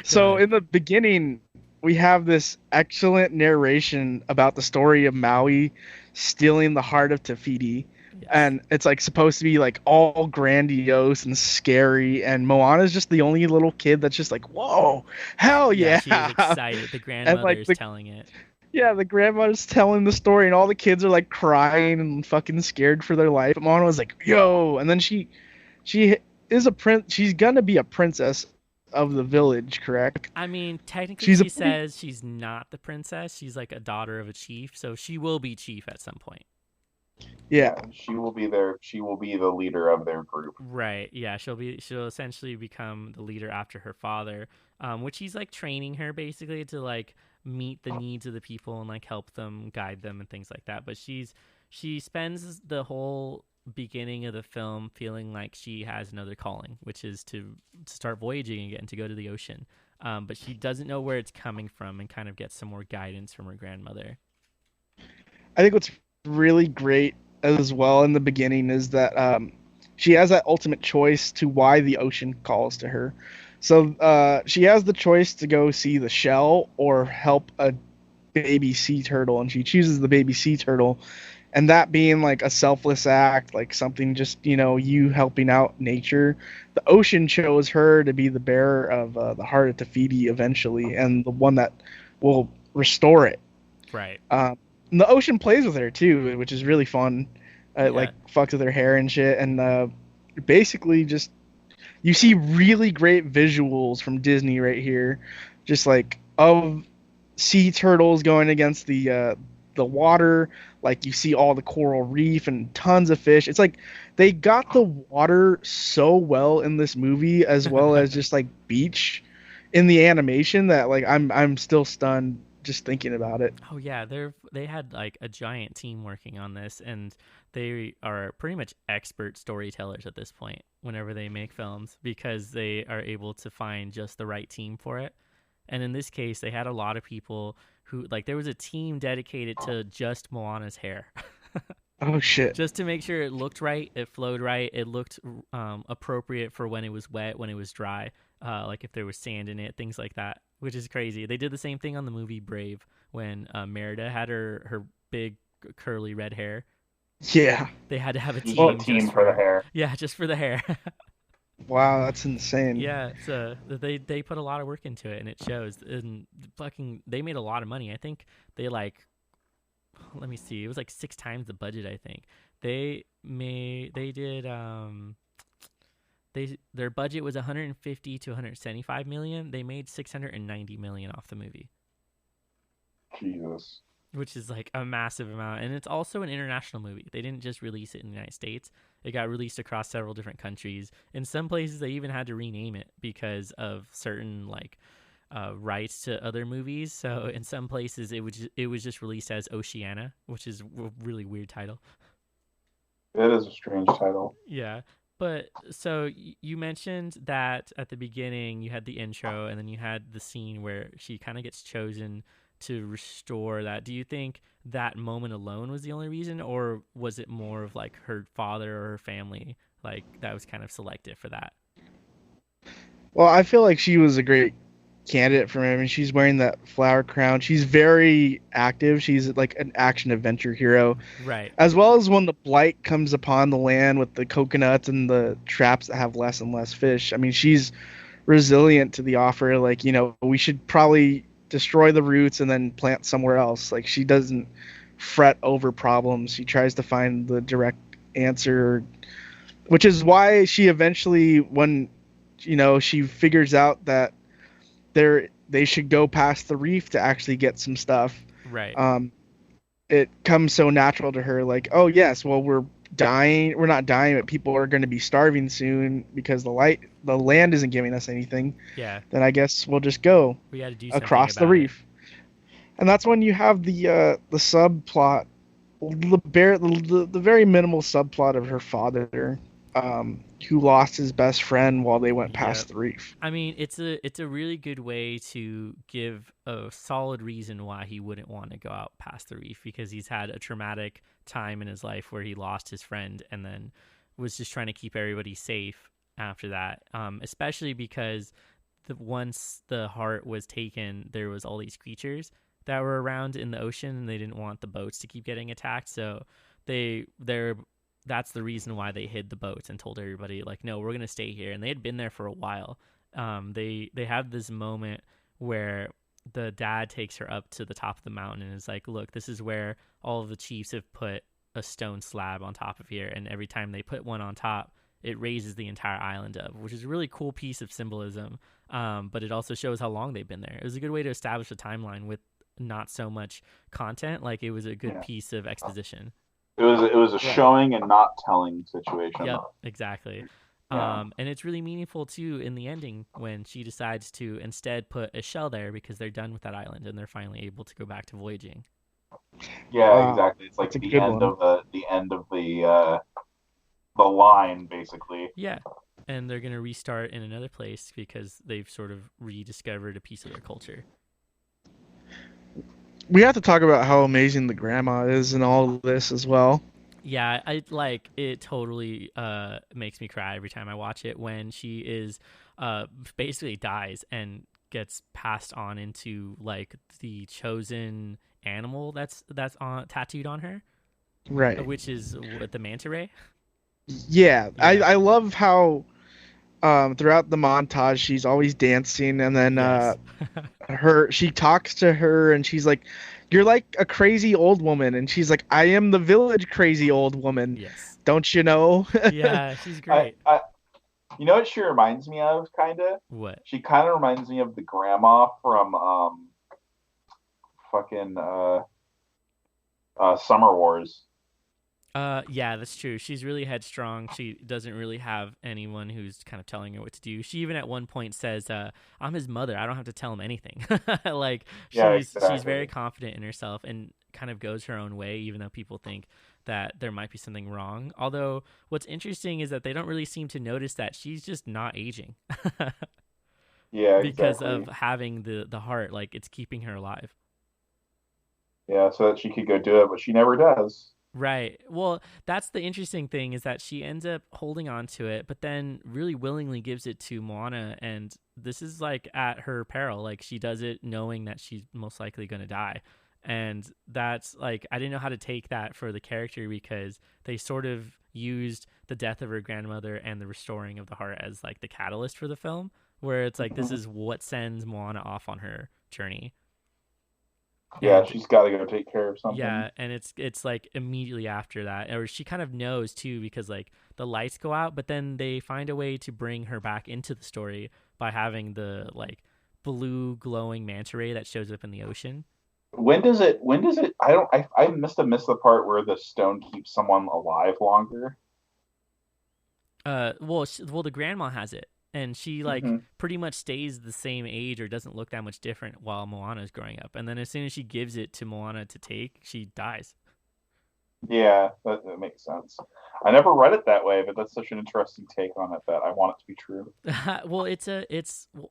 So, God. in the beginning, we have this excellent narration about the story of Maui stealing the heart of Tafiti. Yes. And it's like supposed to be like all grandiose and scary, and Moana's just the only little kid that's just like, whoa, hell Yeah, yeah. she is excited. The And grandmother like is the telling it. yeah, the grandma's telling the story, and all the kids are like crying and fucking scared for their life. Moana was like, yo, and then she is a prince. She's gonna be a princess of the village, correct? I mean, technically, She's a she says she's not the princess. She's like a daughter of a chief, so she will be chief at some point. Yeah. she will be there. She will be the leader of their group. Right. Yeah. She'll essentially become the leader after her father, which he's like training her basically to like meet the needs of the people and like help them, guide them, and things like that. But she spends the whole beginning of the film feeling like she has another calling, which is to start voyaging again, to go to the ocean. But she doesn't know where it's coming from and kind of gets some more guidance from her grandmother. I think what's really great as well in the beginning is that she has that ultimate choice to why the ocean calls to her. So she has the choice to go see the shell or help a baby sea turtle, and she chooses the baby sea turtle. and that being like a selfless act, like something just you helping out nature. The ocean chose her to be the bearer of the heart of Tafiti eventually, and the one that will restore it. Right. And the ocean plays with her too, which is really fun. It Yeah. like fucks with her hair and shit, and basically just you see really great visuals from Disney right here, just like of sea turtles going against the water. Like you see all the coral reef and tons of fish. It's like they got the water so well in this movie, as well as just like beach in the animation, that like I'm still stunned just thinking about it. Oh yeah, they had like a giant team working on this, and they are pretty much expert storytellers at this point whenever they make films, because they are able to find just the right team for it. And in this case, they had a lot of people who, like, there was a team dedicated to just Moana's hair. Oh shit. Just to make sure it looked right, it flowed right, it looked appropriate for when it was wet, when it was dry, like if there was sand in it, things like that, which is crazy. They did the same thing on the movie Brave when Merida had her big curly red hair. Yeah. They had to have a Just team, a team for the hair. Yeah, just for the hair. Wow, that's insane. Yeah, so they put a lot of work into it, and it shows. And fucking, they made a lot of money. I think they like, let me see, it was like 6 times the budget. I think they did their budget was 150 to 175 million. They made 690 million off the movie, Jesus. which is like a massive amount. And it's also an international movie. They didn't just release it in the United States. It got released across several different countries. In some places, they even had to rename it because of certain like rights to other movies. So in some places, it was just released as Oceania, which is a really weird title. It is a strange title. Yeah. But so you mentioned that at the beginning you had the intro, and then you had the scene where she kind of gets chosen to restore that. Do you think that moment alone was the only reason, or was it more of like her father or her family like that was kind of selective for that? Well, I feel like she was a great candidate for him, and she's wearing that flower crown. She's very active. She's like an action adventure hero, Right. as well as when the blight comes upon the land with the coconuts and the traps that have less and less fish. I mean, she's resilient to the offer. Like, we should probably destroy the roots and then plant somewhere else. Like, she doesn't fret over problems. She tries to find the direct answer, which is why she eventually, when she figures out that they should go past the reef to actually get some stuff. Right. It comes so natural to her, like, oh yes, well, we're dying. We're not dying, but people are going to be starving soon because the land isn't giving us anything. Yeah. Then I guess we'll just go We got to do something across the about reef. And that's when you have the subplot, the very minimal subplot of her father, who lost his best friend while they went past Yep. the reef. I mean, it's a really good way to give a solid reason why he wouldn't want to go out past the reef, because he's had a traumatic time in his life where he lost his friend and then was just trying to keep everybody safe after that. Especially because once the heart was taken, there was all these creatures that were around in the ocean, and they didn't want the boats to keep getting attacked. So they're that's the reason why they hid the boats and told everybody, like, no, we're going to stay here. And they had been there for a while. They have this moment where the dad takes her up to the top of the mountain and is like, look, this is where all of the chiefs have put a stone slab on top of here. And every time they put one on top, it raises the entire island up, which is a really cool piece of symbolism. But it also shows how long they've been there. It was a good way to establish a timeline with not so much content. Like, it was a good piece of exposition. It was a showing and not telling situation. Yep, exactly. Yeah. And it's really meaningful too in the ending when she decides to instead put a shell there because they're done with that island and they're finally able to go back to voyaging. Yeah, exactly. It's like That's a the good end one. of the line, basically. Yeah, and they're gonna restart in another place because they've sort of rediscovered a piece of their culture. We have to talk about how amazing the grandma is in all of this as well. Yeah, I like it. Totally makes me cry every time I watch it when she is basically dies and gets passed on into like the chosen animal that's on tattooed on her. Right. which is what, the manta ray. Yeah, Yeah. I love how throughout the montage she's always dancing, and then Yes. she talks to her and she's like, "You're like a crazy old woman," and she's like, "I am the village crazy old woman, Yes. don't you know?" Yeah, she's I, great. I, you know what she reminds me of, kind of? What? She kind of reminds me of the grandma from fucking Summer Wars. Yeah, that's true. She's really headstrong. She doesn't really have anyone who's kind of telling her what to do. She even at one point says, "I'm his mother. I don't have to tell him anything." Like Yeah, she's very exactly. confident in herself and kind of goes her own way, even though people think that there might be something wrong. Although what's interesting is that they don't really seem to notice that she's just not aging Yeah, because of exactly. having the heart. Like it's keeping her alive. Yeah, so that she could go do it, but she never does. Right. Well, that's the interesting thing is that she ends up holding on to it, but then really willingly gives it to Moana. And this is like at her peril. Like she does it knowing that she's most likely going to die. And that's like, I didn't know how to take that for the character because they sort of used the death of her grandmother and the restoring of the heart as like the catalyst for the film, where it's like, this Mhm. is what sends Moana off on her journey. Yeah, And she's got to go take care of something. yeah, and it's like immediately after that, or she kind of knows too because like the lights go out, but then they find a way to bring her back into the story by having the like blue glowing manta ray that shows up in the ocean. When does it? When does it? I don't. I must have missed the part where the stone keeps someone alive longer. Well, the grandma has it, and she like Hmm. pretty much stays the same age or doesn't look that much different while Moana is growing up, and then as soon as she gives it to Moana to take, she dies. Yeah, that makes sense. I never read it that way, but that's such an interesting take on it that I want it to be true. Well, it's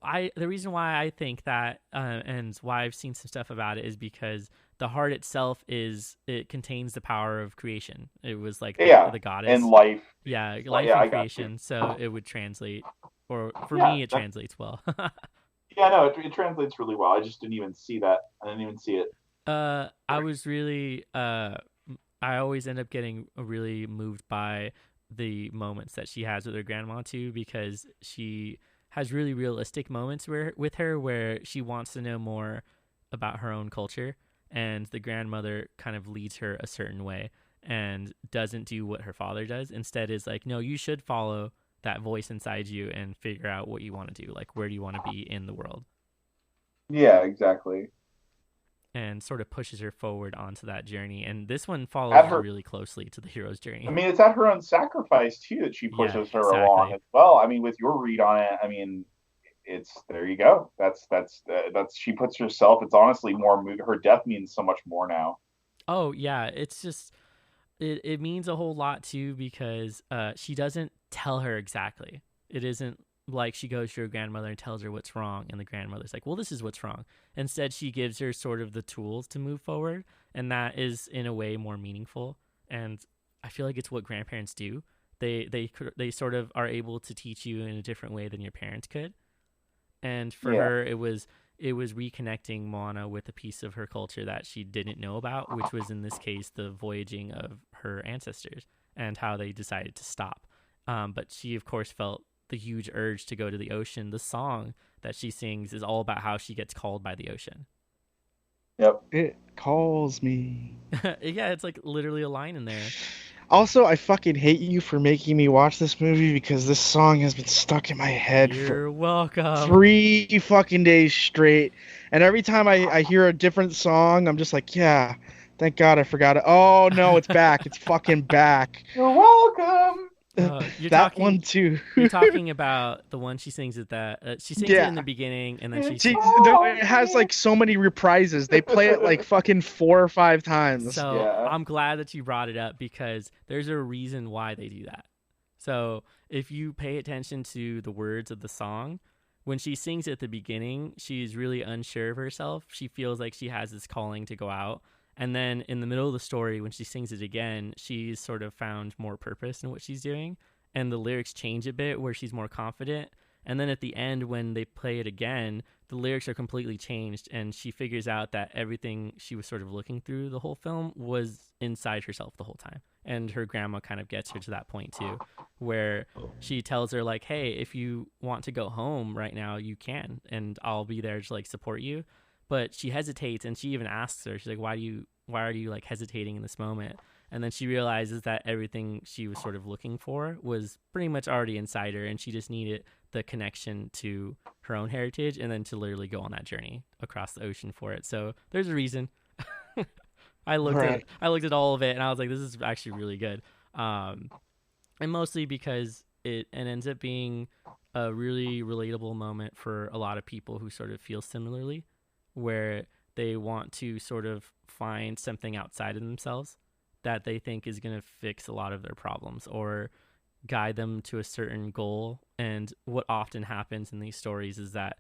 I the reason why I think that and why I've seen some stuff about it is because the heart itself is it contains the power of creation. It was like Yeah, the and goddess, life. yeah, Like, life yeah, and I got you. creation. So it would translate, or for Yeah, me, it that, translates well. yeah, no, it translates really well. I just didn't even see that. I didn't even see it. I was really I always end up getting really moved by the moments that she has with her grandma too, because she has really realistic moments where with her where she wants to know more about her own culture, and the grandmother kind of leads her a certain way and doesn't do what her father does. Instead, is like, no, you should follow that voice inside you and figure out what you want to do. Like, where do you want to be in the world? Yeah, exactly. And sort of pushes her forward onto that journey. And this one At follows her, really closely to the hero's I journey. mean, it's at her own sacrifice too that she Yeah, pushes her along exactly. as well. I mean, with your read on it, I mean, it's there you go. That's she puts herself. It's honestly more. Her death means so much more now. Oh yeah, it's just it means a whole lot too because she doesn't tell her exactly. It isn't like she goes to her grandmother and tells her what's wrong, and the grandmother's like, "Well, this is what's wrong." Instead, she gives her sort of the tools to move forward, and that is in a way more meaningful. And I feel like it's what grandparents do. They sort of are able to teach you in a different way than your parents could. And for Yeah. her, it was reconnecting Moana with a piece of her culture that she didn't know about, which was in this case the voyaging of her ancestors and how they decided to stop. But she, of course, felt the huge urge to go to the ocean. The song that she sings is all about how she gets called by the ocean. Yep. It calls me. Yeah, it's like literally a line in there. Also, I fucking hate you for making me watch this movie because this song has been stuck in my head for You're welcome. 3 fucking days straight. And every time I hear a different song, I'm just like, yeah, thank God I forgot it. Oh no, it's back. It's fucking back. You're welcome. You're That talking one too. You're talking about the one she sings at that. She sings it in the Yeah. beginning, and then she It sings. It calls has me. like so many reprises. They play it like fucking 4 or 5 times. So Yeah. I'm glad that you brought it up because there's a reason why they do that. So if you pay attention to the words of the song, when she sings at the beginning, she's really unsure of herself. She feels like she has this calling to go out. And then in the middle of the story, when she sings it again, she's sort of found more purpose in what she's doing. And the lyrics change a bit where she's more confident. And then at the end, when they play it again, the lyrics are completely changed. And she figures out that everything she was sort of looking through the whole film was inside herself the whole time. And her grandma kind of gets her to that point too, where she tells her like, hey, if you want to go home right now, you can, and I'll be there to like support you. But she hesitates, and she even asks her, she's like, why are you like hesitating in this moment? And then she realizes that everything she was sort of looking for was pretty much already inside her, and she just needed the connection to her own heritage and then to literally go on that journey across the ocean for it. So there's a reason. I looked at all of it and I was like, this is actually really good. And mostly because it ends up being a really relatable moment for a lot of people who sort of feel similarly, where they want to sort of find something outside of themselves that they think is going to fix a lot of their problems or guide them to a certain goal. And what often happens in these stories is that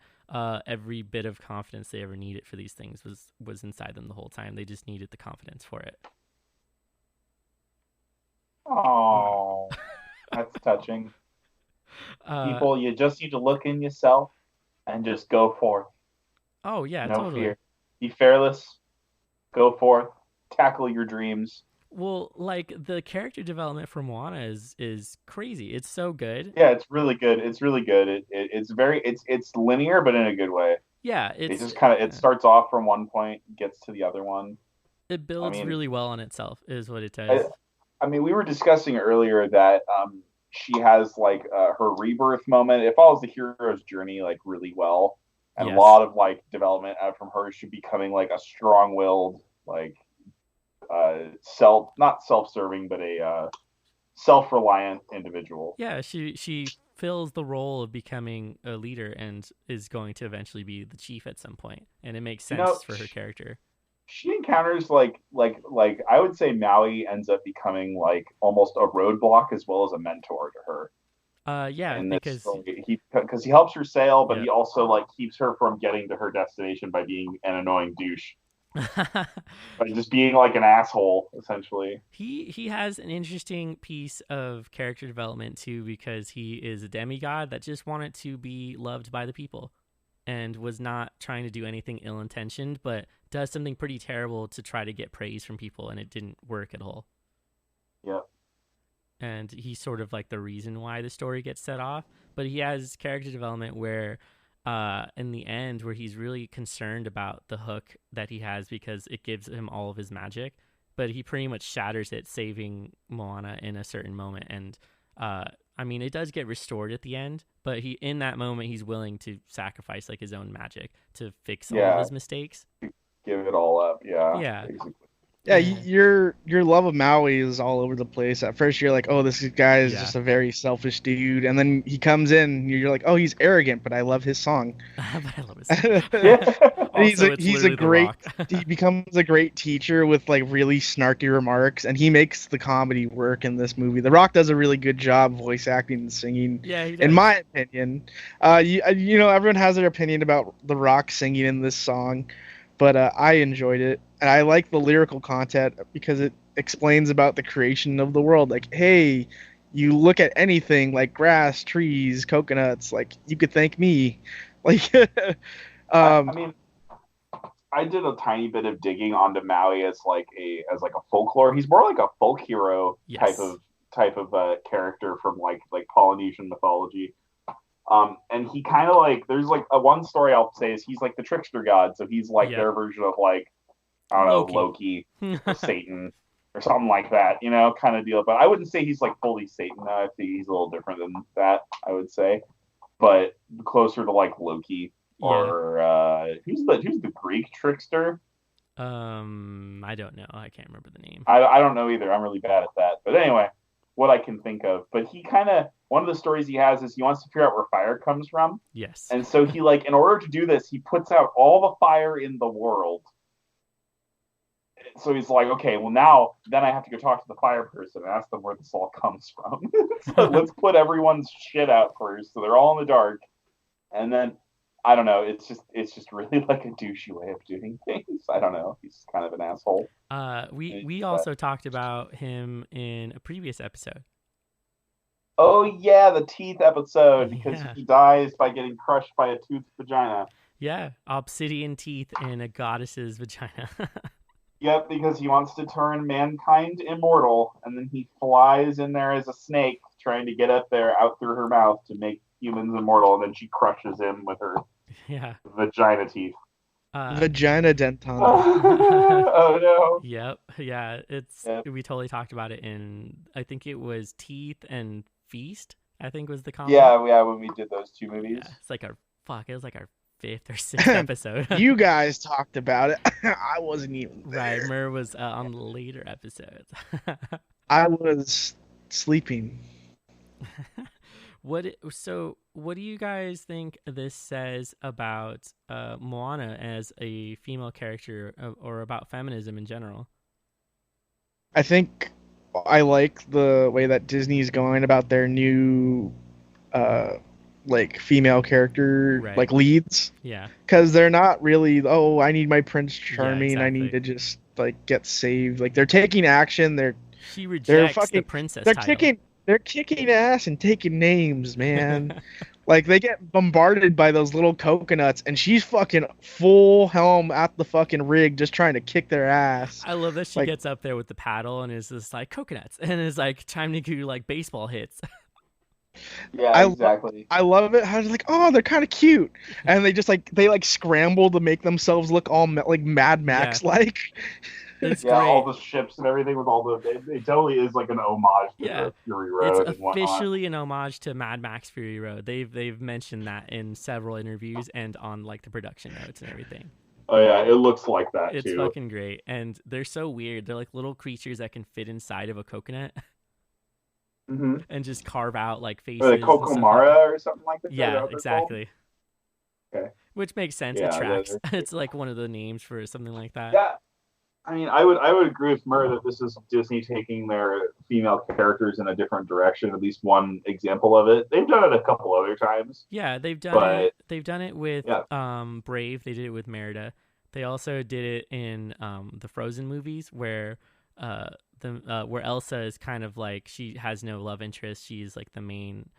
every bit of confidence they ever needed for these things was inside them the whole time. They just needed the confidence for it. Oh, that's touching. Uh, People, you just need to look in yourself and just go forth. oh yeah, No totally. fear. Be fearless. Go forth. Tackle your dreams. Well, like the character development for Moana is crazy. It's so good. Yeah, it's really good. It's really good. It's linear, but in a good way. Yeah, It it's just kind of it yeah. starts off from one point, gets to the other one. It I builds mean, really well on itself, is what it I, does. I mean, we were discussing earlier that she has like her rebirth moment. It follows the hero's journey like really well, and a Yes. lot of like development out from her. She becoming like a strong-willed, like not self-serving, but a self-reliant individual. Yeah, she fills the role of becoming a leader and is going to eventually be the chief at some point, and it makes You know, sense for her character. she encounters like I would say Maui ends up becoming like almost a roadblock as well as a mentor to her Yeah, in this because story. Because he helps her sail, but yeah. he also like keeps her from getting to her destination by being an annoying douche, by just being like an asshole essentially. He has an interesting piece of character development too, because he is a demigod that just wanted to be loved by the people and was not trying to do anything ill-intentioned, but does something pretty terrible to try to get praise from people, and it didn't work at all. Yep. And he's sort of like the reason why the story gets set off. But he has character development where in the end, where he's really concerned about the hook that he has because it gives him all of his magic, but he pretty much shatters it, saving Moana in a certain moment. And I mean, it does get restored at the end, but he in that moment he's willing to sacrifice like his own magic to fix all of Yeah. his mistakes. Give it all up. Yeah. Yeah. Basically. Yeah, Uh, your love of Maui is all over the place. At first, you're like, "Oh, this guy is yeah. just a very selfish dude," and then he comes in, and you're like, "Oh, he's arrogant, but I love his song." But I love his song. And Also, it's he's a literally The great Rock. he becomes a great teacher with like really snarky remarks, and he makes the comedy work in this movie. The Rock does a really good job voice acting and singing, Yeah, he in does. my opinion. You know, everyone has their opinion about The Rock singing in this song, but I enjoyed it, and I like the lyrical content because it explains about the creation of the world. Like, hey, you look at anything like grass, trees, coconuts, like you could thank me, like. I um, mean, I did a tiny bit of digging onto Maui as like a folklore. He's more like a folk hero Yes. type of character from like Polynesian mythology. And he kind of like there's like a one story I'll say is he's like the trickster god, so he's like Yep. their version of like I don't know Loki. Loki or Satan or something like that, kind of deal. But I wouldn't say he's like fully Satan. I think he's a little different than that. I would say, but closer to like Loki Yeah. or who's the Greek trickster? I don't know. I can't remember the name. I don't know either. I'm really bad at that. But anyway, what I can think of. But he kind of one of the stories he has is he wants to figure out where fire comes from, Yes. and so he like in order to do this, he puts out all the fire in the world. So he's like, okay, well now then I have to go talk to the fire person and ask them where this all comes from. So let's put everyone's shit out first, so they're all in the dark, and then I don't know. It's just really like a douchey way of doing things. I don't know. He's kind of an asshole. We also talked about him in a previous episode. Oh yeah, the teeth episode because Yeah. he dies by getting crushed by a toothed vagina. Yeah. Obsidian teeth in a goddess's vagina. Yep, because he wants to turn mankind immortal, and then he flies in there as a snake, trying to get up there out through her mouth to make humans immortal, and then she crushes him with her Yeah. vagina teeth. Uh, Vagina denton. Oh no. yep. Yeah. Yep. We totally talked about it in, I think it was Teeth and Feast, I think was the combo. Yeah, when we did those two movies. Yeah. It was like our fifth or sixth episode. You guys talked about it. I wasn't even Right. there. Mur was on the later episodes. I was sleeping. What do you guys think this says about Moana as a female character, or about feminism in general? I think I like the way that Disney's going about their new uh like female character Right. like leads, Yeah. because they're not really, oh, I need my Prince Yeah, Charming, I need exactly. to just like get saved. Like they're taking action, She they're rejects the fucking princess they're title. kicking ass and taking names, man. Like they get bombarded by those little coconuts, and she's fucking full helm at the fucking rig, just trying to kick their ass. I love that she Like gets up there with the paddle and is just like coconuts and is like trying to do like baseball hits. Yeah, I love, exactly. I love it how it's like, oh, they're kind of cute, and they like scramble to make themselves look all like Mad Yeah, Max like. it's Yeah, all great. the ships and everything with all the it totally is like an homage to Yeah, the Fury it's Road and whatnot. officially an homage to Mad Max Fury Road. They've mentioned that in several interviews and on like the production notes and everything. Oh yeah, it looks like that It's too. fucking great, and they're so weird. They're like little creatures that can fit inside of a coconut Mm-hmm. and just carve out like Or the faces and stuff like that. Kokomara or something like that. Is that Yeah, what they're called? exactly. Okay. Which makes sense. It Yeah, tracks. It's like one of the names for something like that. yeah. I mean, I would agree with Murr that this is Disney taking their female characters in a different direction. At least one example of it. They've done it a couple other times, Yeah, they've done but it. They've done it with yeah, Brave. They did it with Merida. They also did it in the Frozen movies where uh where Elsa is kind of like she has no love interest. She's like the main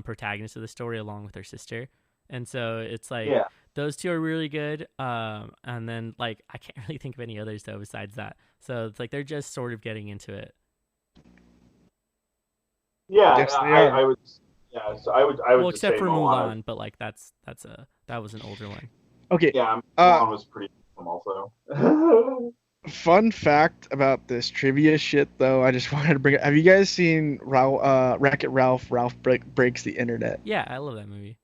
protagonist of the story along with her sister. And so it's like yeah, those two are really good. And then like I can't really think of any others though besides that. So it's like they're just sort of getting into it. yeah. Yes, they are. I would. Yeah, so I would Well, just except say for Moana. Mulan, but like that was an older one. Okay. Yeah, Uh, Moana was pretty awesome also. Fun fact about this trivia shit, though, I just wanted to bring it. Have you guys seen Wreck-It Ralph? Ralph breaks the internet. Yeah, I love that movie.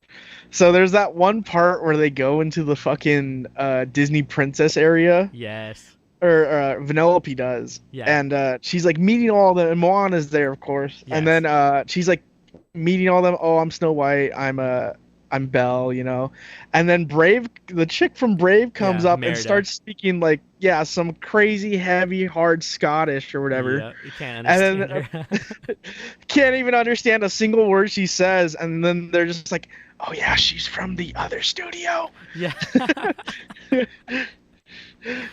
So there's that one part where they go into the fucking Disney princess area, Yes. or Vanellope does, Yeah. and she's like meeting all of them, and Moana's there, of course, and Yes. then she's like meeting all of them. Oh, I'm Snow White. I'm Belle, and then the chick from Brave comes Yeah, up and Merida. starts speaking like, yeah, some crazy heavy hard Scottish or whatever. Yeah, you can't And understand then her. can't even understand a single word she says, and then they're just like, oh yeah, she's from the other studio. Yeah.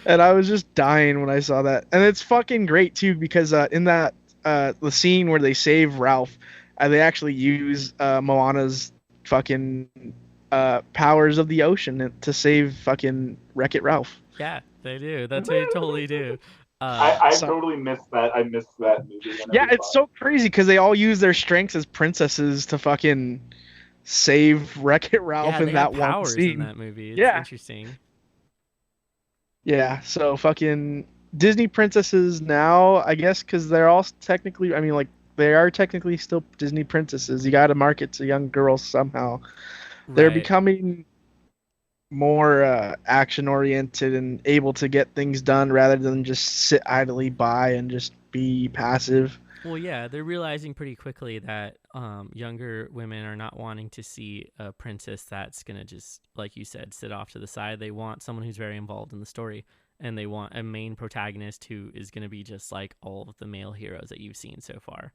And I was just dying when I saw that. And it's fucking great too, because in that the scene where they save Ralph, they actually use Moana's fucking powers of the ocean to save fucking Wreck-It Ralph. Yeah, they do. That's what they totally do. I So- totally missed that. I missed that movie. I never Yeah, it's saw so crazy because they all use their strengths as princesses to fucking save Wreck-It Ralph yeah, in they that have one powers scene. in that movie. It's Yeah. interesting. Yeah, so fucking Disney princesses now, I guess, because they're all technically, I mean, like, they are technically still Disney princesses. You got to market to young girls somehow. They're Right. becoming more action oriented and able to get things done rather than just sit idly by and just be passive. Well, yeah, they're realizing pretty quickly that younger women are not wanting to see a princess that's gonna just, like you said, sit off to the side. They want someone who's very involved in the story, and they want a main protagonist who is gonna be just like all of the male heroes that you've seen so far.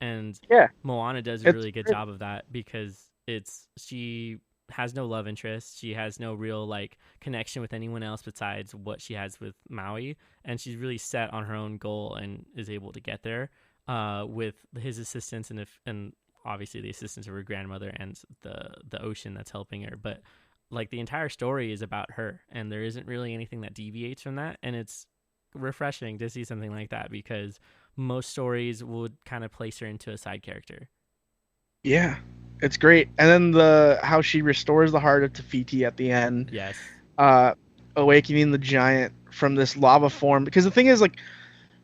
And Yeah, Moana does a it's really good great. job of that because she has no love interest. She has no real like connection with anyone else besides what she has with Maui, and she's really set on her own goal and is able to get there with his assistance and obviously the assistance of her grandmother and the ocean that's helping her. But like the entire story is about her, and there isn't really anything that deviates from that, and it's refreshing to see something like that, because most stories would kind of place her into a side character. Yeah, it's great. And then how she restores the heart of Tafiti at the end, Yes. awakening the giant from this lava form. Because the thing is, like,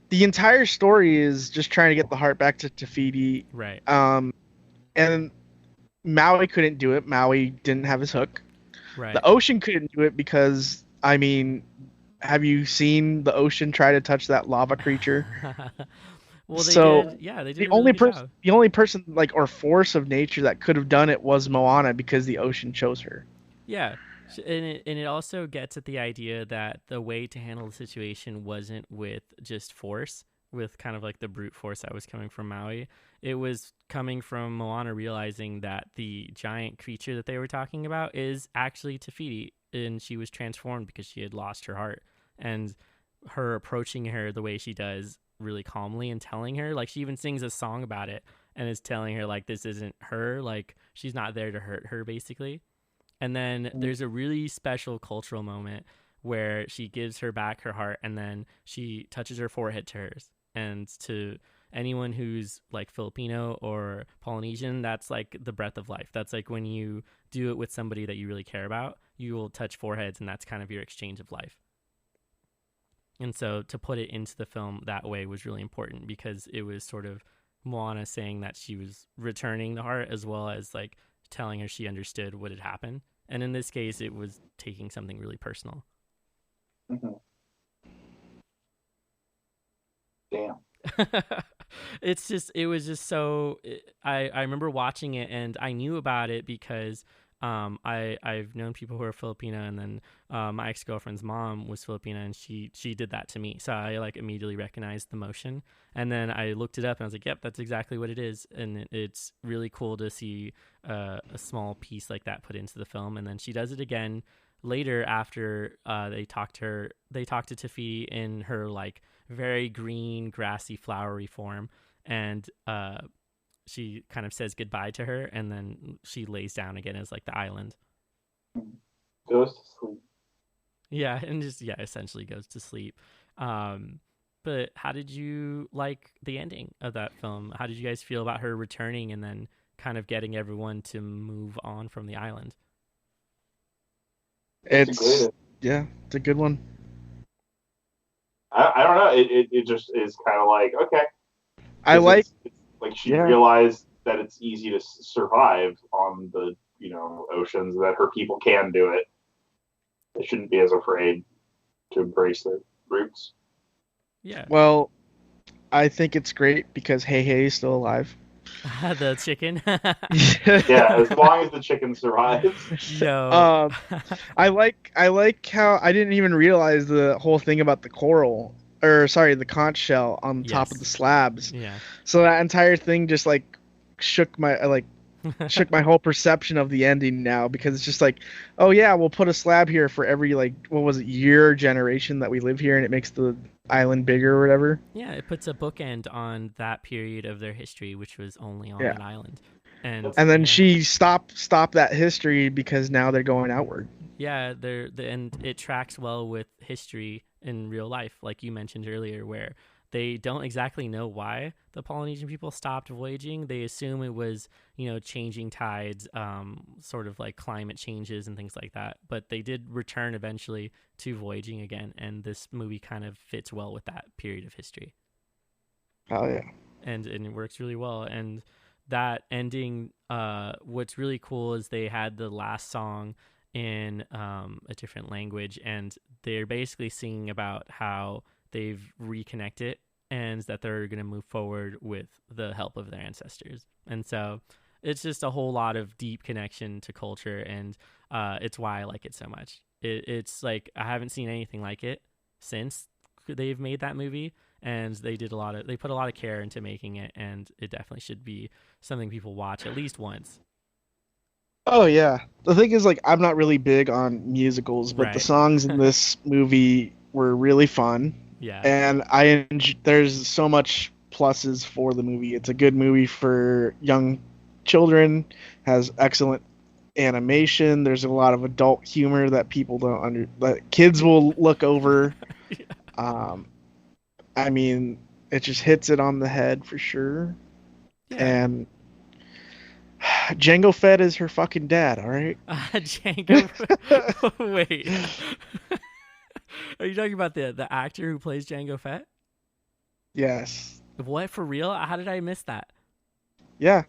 the entire story is just trying to get the heart back to Tafiti. Right. And Maui couldn't do it. Maui didn't have his hook. Right. The ocean couldn't do it because, I mean, have you seen the ocean try to touch that lava creature? Well, they So did. Yeah, they did the a really only good person, job. the only person like or force of nature that could have done it was Moana because the ocean chose her. Yeah. And it also gets at the idea that the way to handle the situation wasn't with just force, with kind of like the brute force that was coming from Maui. It was coming from Moana realizing that the giant creature that they were talking about is actually Tafiti, and she was transformed because she had lost her heart. And her approaching her the way she does, really calmly, and telling her, like, she even sings a song about it and is telling her, like, this isn't her, like, she's not there to hurt her, basically. And then there's a really special cultural moment where she gives her back her heart, and then she touches her forehead to hers. And to anyone who's like Filipino or Polynesian, that's like the breath of life. That's like when you do it with somebody that you really care about, you will touch foreheads, and that's kind of your exchange of life. And so to put it into the film that way was really important, because it was sort of Moana saying that she was returning the heart, as well as like telling her she understood what had happened. And in this case, it was taking something really personal. Mm-hmm. Damn. It was just so, I remember watching it, and I knew about it because I've known people who are Filipino, and then my ex-girlfriend's mom was Filipina, and she did that to me. So I like immediately recognized the motion, and then I looked it up, and I was like, yep, that's exactly what it is. And it's really cool to see a small piece like that put into the film. And then she does it again later after they talk to Tafiti in her like very green, grassy, flowery form, and she kind of says goodbye to her, and then she lays down again as like the island. Goes to sleep. Yeah, and just essentially goes to sleep. But how did you like the ending of that film? How did you guys feel about her returning and then kind of getting everyone to move on from the island? It's a good one. I don't know. It just is kind of like, okay. It's like she realized that it's easy to survive on the oceans, that her people can do it. They shouldn't be as afraid to embrace their roots. Yeah. Well, I think it's great because Hey Hey is still alive. The chicken. Yeah, as long as the chicken survives. No. I like how I didn't even realize the whole thing about the coral, or sorry, the conch shell on top of the slabs. Yeah. So that entire thing just like shook my whole perception of the ending now, because it's just like, oh yeah, we'll put a slab here for every like, what was it, year generation that we live here, and it makes the island bigger or whatever. Yeah, it puts a bookend on that period of their history, which was only on that island. And then she stopped that history because now they're going outward. Yeah, and it tracks well with history in real life, like you mentioned earlier, where they don't exactly know why the Polynesian people stopped voyaging. They assume it was, changing tides, sort of like climate changes and things like that. But they did return eventually to voyaging again, and this movie kind of fits well with that period of history. Oh yeah. And it works really well. And that ending, what's really cool is they had the last song in a different language, and they're basically singing about how they've reconnected and that they're going to move forward with the help of their ancestors. And so it's just a whole lot of deep connection to culture, and it's why I like it so much. It's like I haven't seen anything like it since they've made that movie, and they put a lot of care into making it, and it definitely should be something people watch at least once. Oh yeah. The thing is, like, I'm not really big on musicals, but the songs in this movie were really fun. Yeah. And there's so much pluses for the movie. It's a good movie for young children, has excellent animation. There's a lot of adult humor that people that kids will look over. I mean, it just hits it on the head for sure. Yeah. And Jango Fett is her fucking dad, all right? Django. Wait. Are you talking about the actor who plays Django Fett? Yes. What, for real? How did I miss that? Yeah.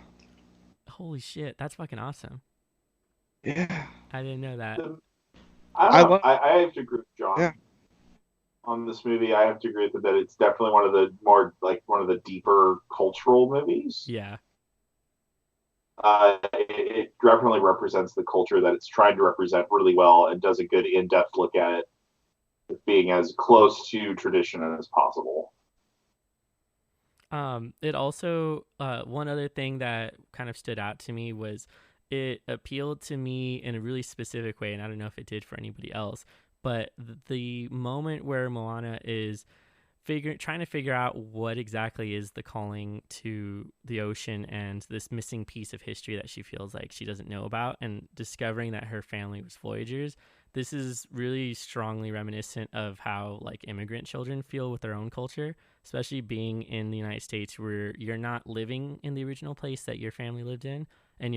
Holy shit, that's fucking awesome. Yeah. I didn't know that. I don't I know. love. I have to agree with Yeah. John on this movie. I have to agree with him that it's definitely one of the more like one of the deeper cultural movies. Yeah. It definitely represents the culture that it's trying to represent really well and does a good in-depth look at it, being as close to tradition as possible. It also one other thing that kind of stood out to me was it appealed to me in a really specific way, and I don't know if it did for anybody else, but the moment where Moana is trying to figure out what exactly is the calling to the ocean and this missing piece of history that she feels like she doesn't know about, and discovering that her family was voyagers. This is really strongly reminiscent of how like immigrant children feel with their own culture, especially being in the United States where you're not living in the original place that your family lived in, and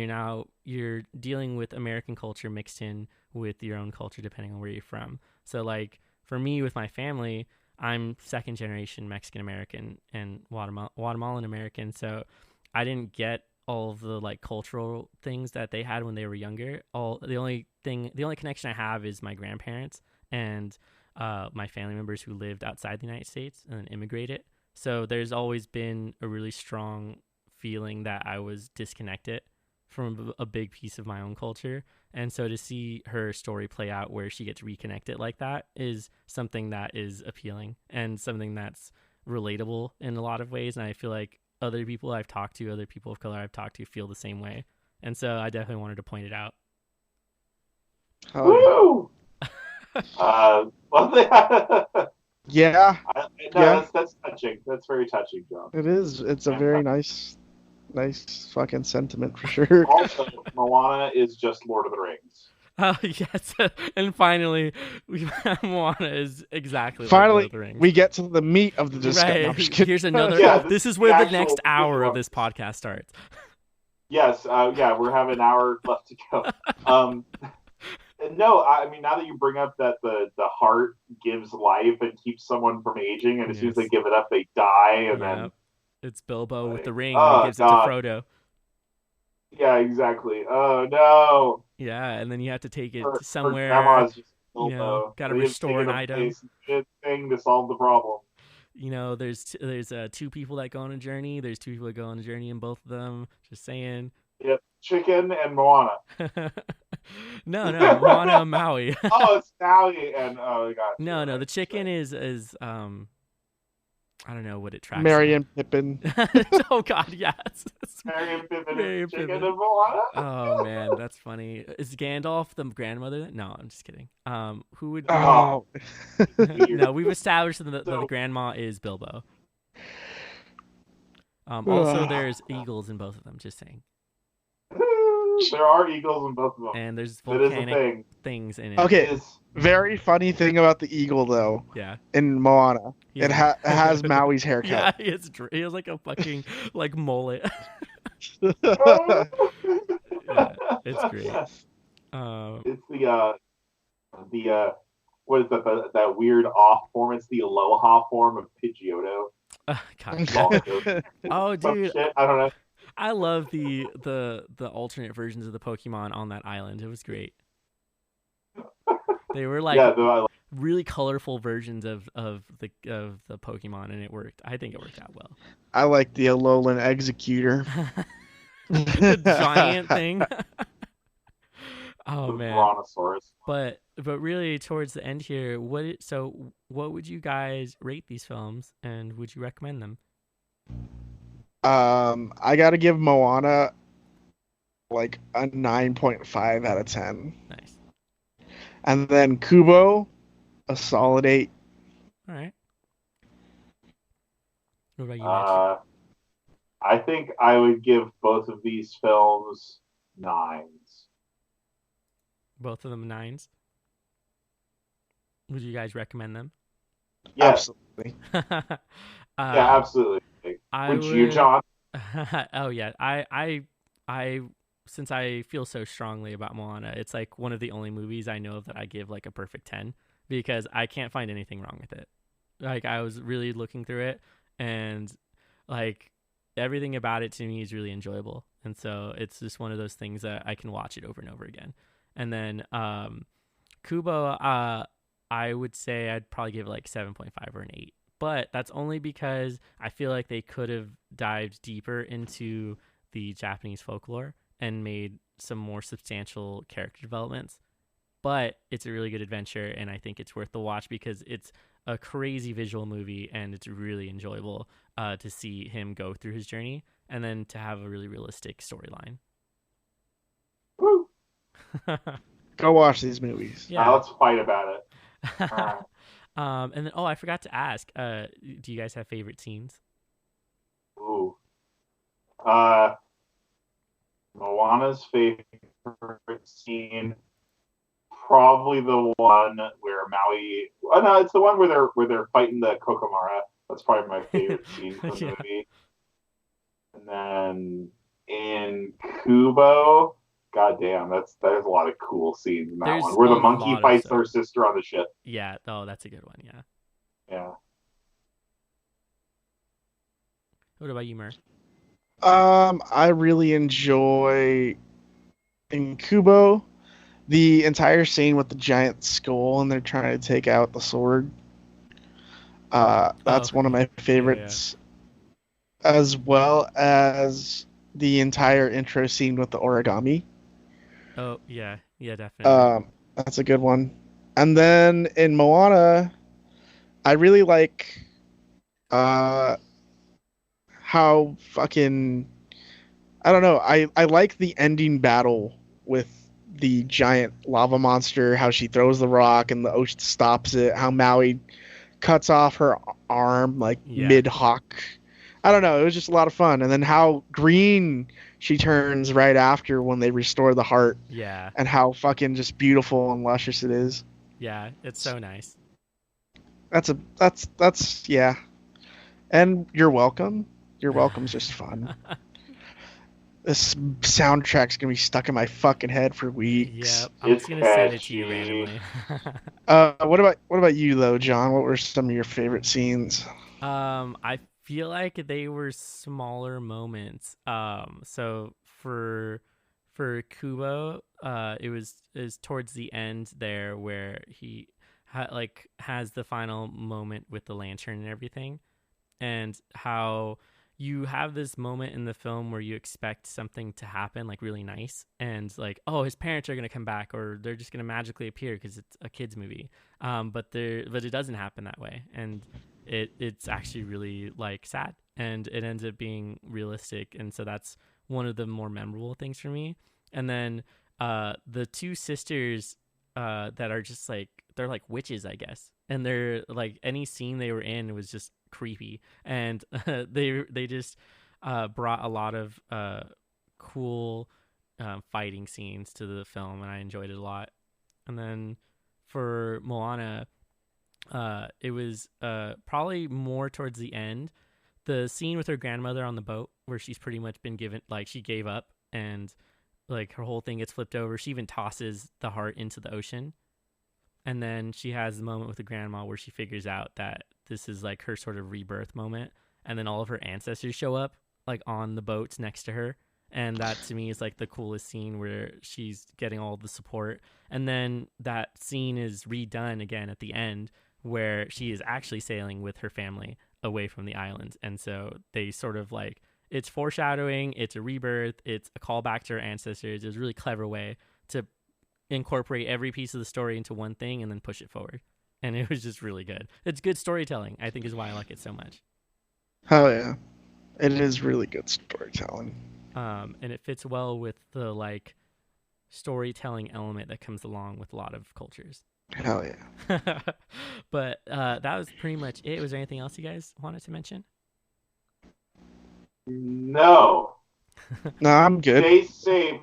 you're dealing with American culture mixed in with your own culture depending on where you're from. So like for me with my family, I'm second generation Mexican American and Guatemalan American, so I didn't get all of the like cultural things that they had when they were younger. The only connection I have is my grandparents and my family members who lived outside the United States and then immigrated. So there's always been a really strong feeling that I was disconnected from a big piece of my own culture. And so to see her story play out where she gets reconnected like that is something that is appealing and something that's relatable in a lot of ways. And I feel like other people I've talked to, other people of color I've talked to feel the same way. And so I definitely wanted to point it out. Oh yeah. Woo! Well, Yeah. no, Yeah. that's touching. That's very touching, John. It is. It's a And very nice fucking sentiment for sure. also, Moana is just Lord of the Rings. Oh yes, and finally, Moana is exactly like Lord Finally, of the Rings. we get to the meat of the discussion. No, Right. I'm just kidding. Here's another. Yeah, This is the where the actual next hour of one. this podcast starts. Yes, yeah, we have an hour left to go. Um, no, I mean now that you bring up that the heart gives life and keeps someone from aging, and as soon as they Yes. give it up, they die, and Yeah. then It's Bilbo with like, the ring when he oh gives it to god, Frodo. yeah, exactly. Oh no, Yeah, and then you have to take it her somewhere. grandma's just Bilbo. Got to They didn't take restore it an a item. place, good thing to solve the problem. There's two people that go on a journey. There's two people that go on a journey in both of them. Just saying. Yep, chicken and Moana. No, Moana and Maui. Oh, it's Sally and oh god. No, Right, the chicken right. is I don't know what it tracks. Merry and Pippin. Oh God, yes. Mary and Pippin Mary is and chicken Pippin. and Moana. Oh man, that's funny. Is Gandalf the grandmother? No, I'm just kidding. Who would? Oh. No, we've established that the So, grandma is Bilbo. Also, there's eagles in both of them. Just saying. there are eagles in both of them. And there's That is a volcanic thing. things in it. Okay. It is. Very funny thing about the eagle though. Yeah. In Moana, Yeah. it has Maui's haircut. Yeah, he has like a fucking like mullet. Yeah. Yeah, it's great. It's the what is that weird off form? It's the Aloha form of Pidgeotto. God. Oh, Some dude, shit, I don't know. I love the alternate versions of the Pokemon on that island. It was great. They were like Yeah, though really colorful versions of the Pokemon, and it worked. I think it worked out well. I like the Alolan Executor. The giant thing. Oh the man. Brontosaurus. But really towards the end here, what would you guys rate these films, and would you recommend them? I gotta give Moana like a 9.5 out of 10. Nice. And then Kubo, a solid 8. All right. What about you, Mitch? I think I would give both of these films 9s. Both of them 9s. Would you guys recommend them? Yes. Absolutely. Yeah, uh, absolutely. I Would you, would. John? Oh yeah, I since I feel so strongly about Moana, it's like one of the only movies I know of that I give like a perfect 10 because I can't find anything wrong with it. Like I was really looking through it and like everything about it to me is really enjoyable. And so it's just one of those things that I can watch it over and over again. And then Kubo, I would say I'd probably give it like 7.5 or an 8. But that's only because I feel like they could have dived deeper into the Japanese folklore and made some more substantial character developments. But it's a really good adventure, and I think it's worth the watch because it's a crazy visual movie, and it's really enjoyable to see him go through his journey and then to have a really realistic storyline. Woo. Go watch these movies. Yeah. Let's fight about it. All right. And then, I forgot to ask. Do you guys have favorite scenes? Ooh. Uh, Moana's favorite scene, probably the one where Maui. Oh no, it's the one where they're fighting the Kokomara. That's probably my favorite scene from the Yeah. movie. And then in Kubo, goddamn, there's a lot of cool scenes in that one. There's Where a the monkey lot of fights stuff. their sister on the ship. Yeah. Oh, that's a good one. Yeah. Yeah. What about you, Mer? I really enjoy in Kubo the entire scene with the giant skull and they're trying to take out the sword. Oh, That's one of my yeah, yeah. favorites, as well as the entire intro scene with the origami. Oh, yeah, yeah, definitely. That's a good one. And then in Moana, I really like uh, how fucking I don't know. I like the ending battle with the giant lava monster. How she throws the rock and the ocean stops it. How Maui cuts off her arm like Yeah, mid hawk. I don't know. It was just a lot of fun. And then how green she turns right after when they restore the heart, yeah, and how fucking just beautiful and luscious it is. yeah. It's so nice. That's yeah. And you're welcome. You're welcome's just fun. This soundtrack's gonna be stuck in my fucking head for Yeah, weeks. I'm It's just gonna send it to you catchy. randomly. What about you though, John? What were some of your favorite scenes? I feel like they were smaller moments. So for Kubo, it was towards the end there where he has the final moment with the lantern and everything, and how you have this moment in the film where you expect something to happen like really nice and like, oh, his parents are going to come back or they're just going to magically appear because it's a kids movie, but it doesn't happen that way, and it's actually really like sad and it ends up being realistic, and so that's one of the more memorable things for me. And then the two sisters that are just like, they're like witches, I guess, and they're like, any scene they were in was just creepy, and they just brought a lot of cool fighting scenes to the film, and I enjoyed it a lot. And then for Moana, it was probably more towards the end, the scene with her grandmother on the boat where she's pretty much been given, like, she gave up and like her whole thing gets flipped over. She even tosses the heart into the ocean, and then she has the moment with the grandma where she figures out that this is like her sort of rebirth moment, and then all of her ancestors show up like on the boats next to her, and that to me is like the coolest scene where she's getting all the support. And then that scene is redone again at the end where she is actually sailing with her family away from the island, and so they sort of like, it's foreshadowing, it's a rebirth, it's a callback to her ancestors. It was a really clever way to incorporate every piece of the story into one thing and then push it forward. And it was just really good. It's good storytelling, I think, is why I like it so much. Hell yeah, it is really good storytelling. And it fits well with the like storytelling element that comes along with a lot of cultures. Hell yeah. But that was pretty much it. Was there anything else you guys wanted to mention? No. No, I'm good. Stay safe.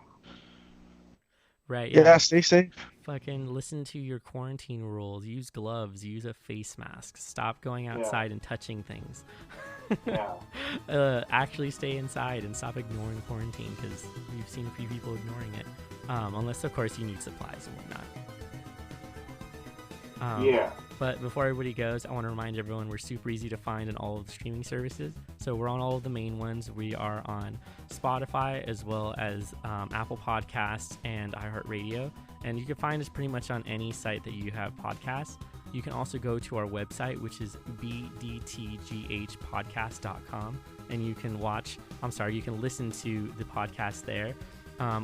Right. Yeah. Yeah, stay safe. Fucking listen to your quarantine rules. Use gloves. Use a face mask. Stop going outside and touching things. Yeah. Actually stay inside and stop ignoring quarantine, because we've seen a few people ignoring it. Unless, of course, you need supplies and whatnot. Yeah. But before everybody goes, I want to remind everyone we're super easy to find on all of the streaming services. So we're on all of the main ones. We are on Spotify, as well as Apple Podcasts and iHeartRadio. And you can find us pretty much on any site that you have podcasts. You can also go to our website, which is bdtghpodcast.com, and you can you can listen to the podcast there,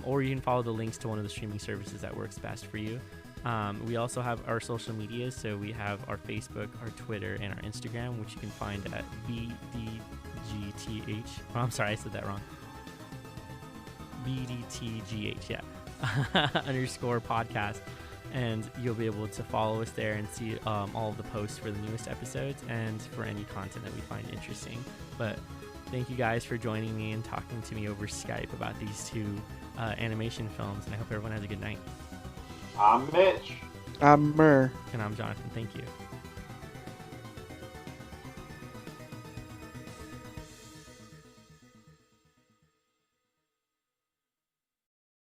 or you can follow the links to one of the streaming services that works best for you. We also have our social medias, so we have our Facebook, our Twitter, and our Instagram, which you can find at bdgth. Oh, I'm sorry, I said that wrong. bdtgh, yeah. _ podcast. And you'll be able to follow us there and see all of the posts for the newest episodes and for any content that we find interesting. But thank you guys for joining me and talking to me over Skype about these two animation films, and I hope everyone has a good night. I'm Mitch. I'm Murr. And I'm Jonathan. Thank you.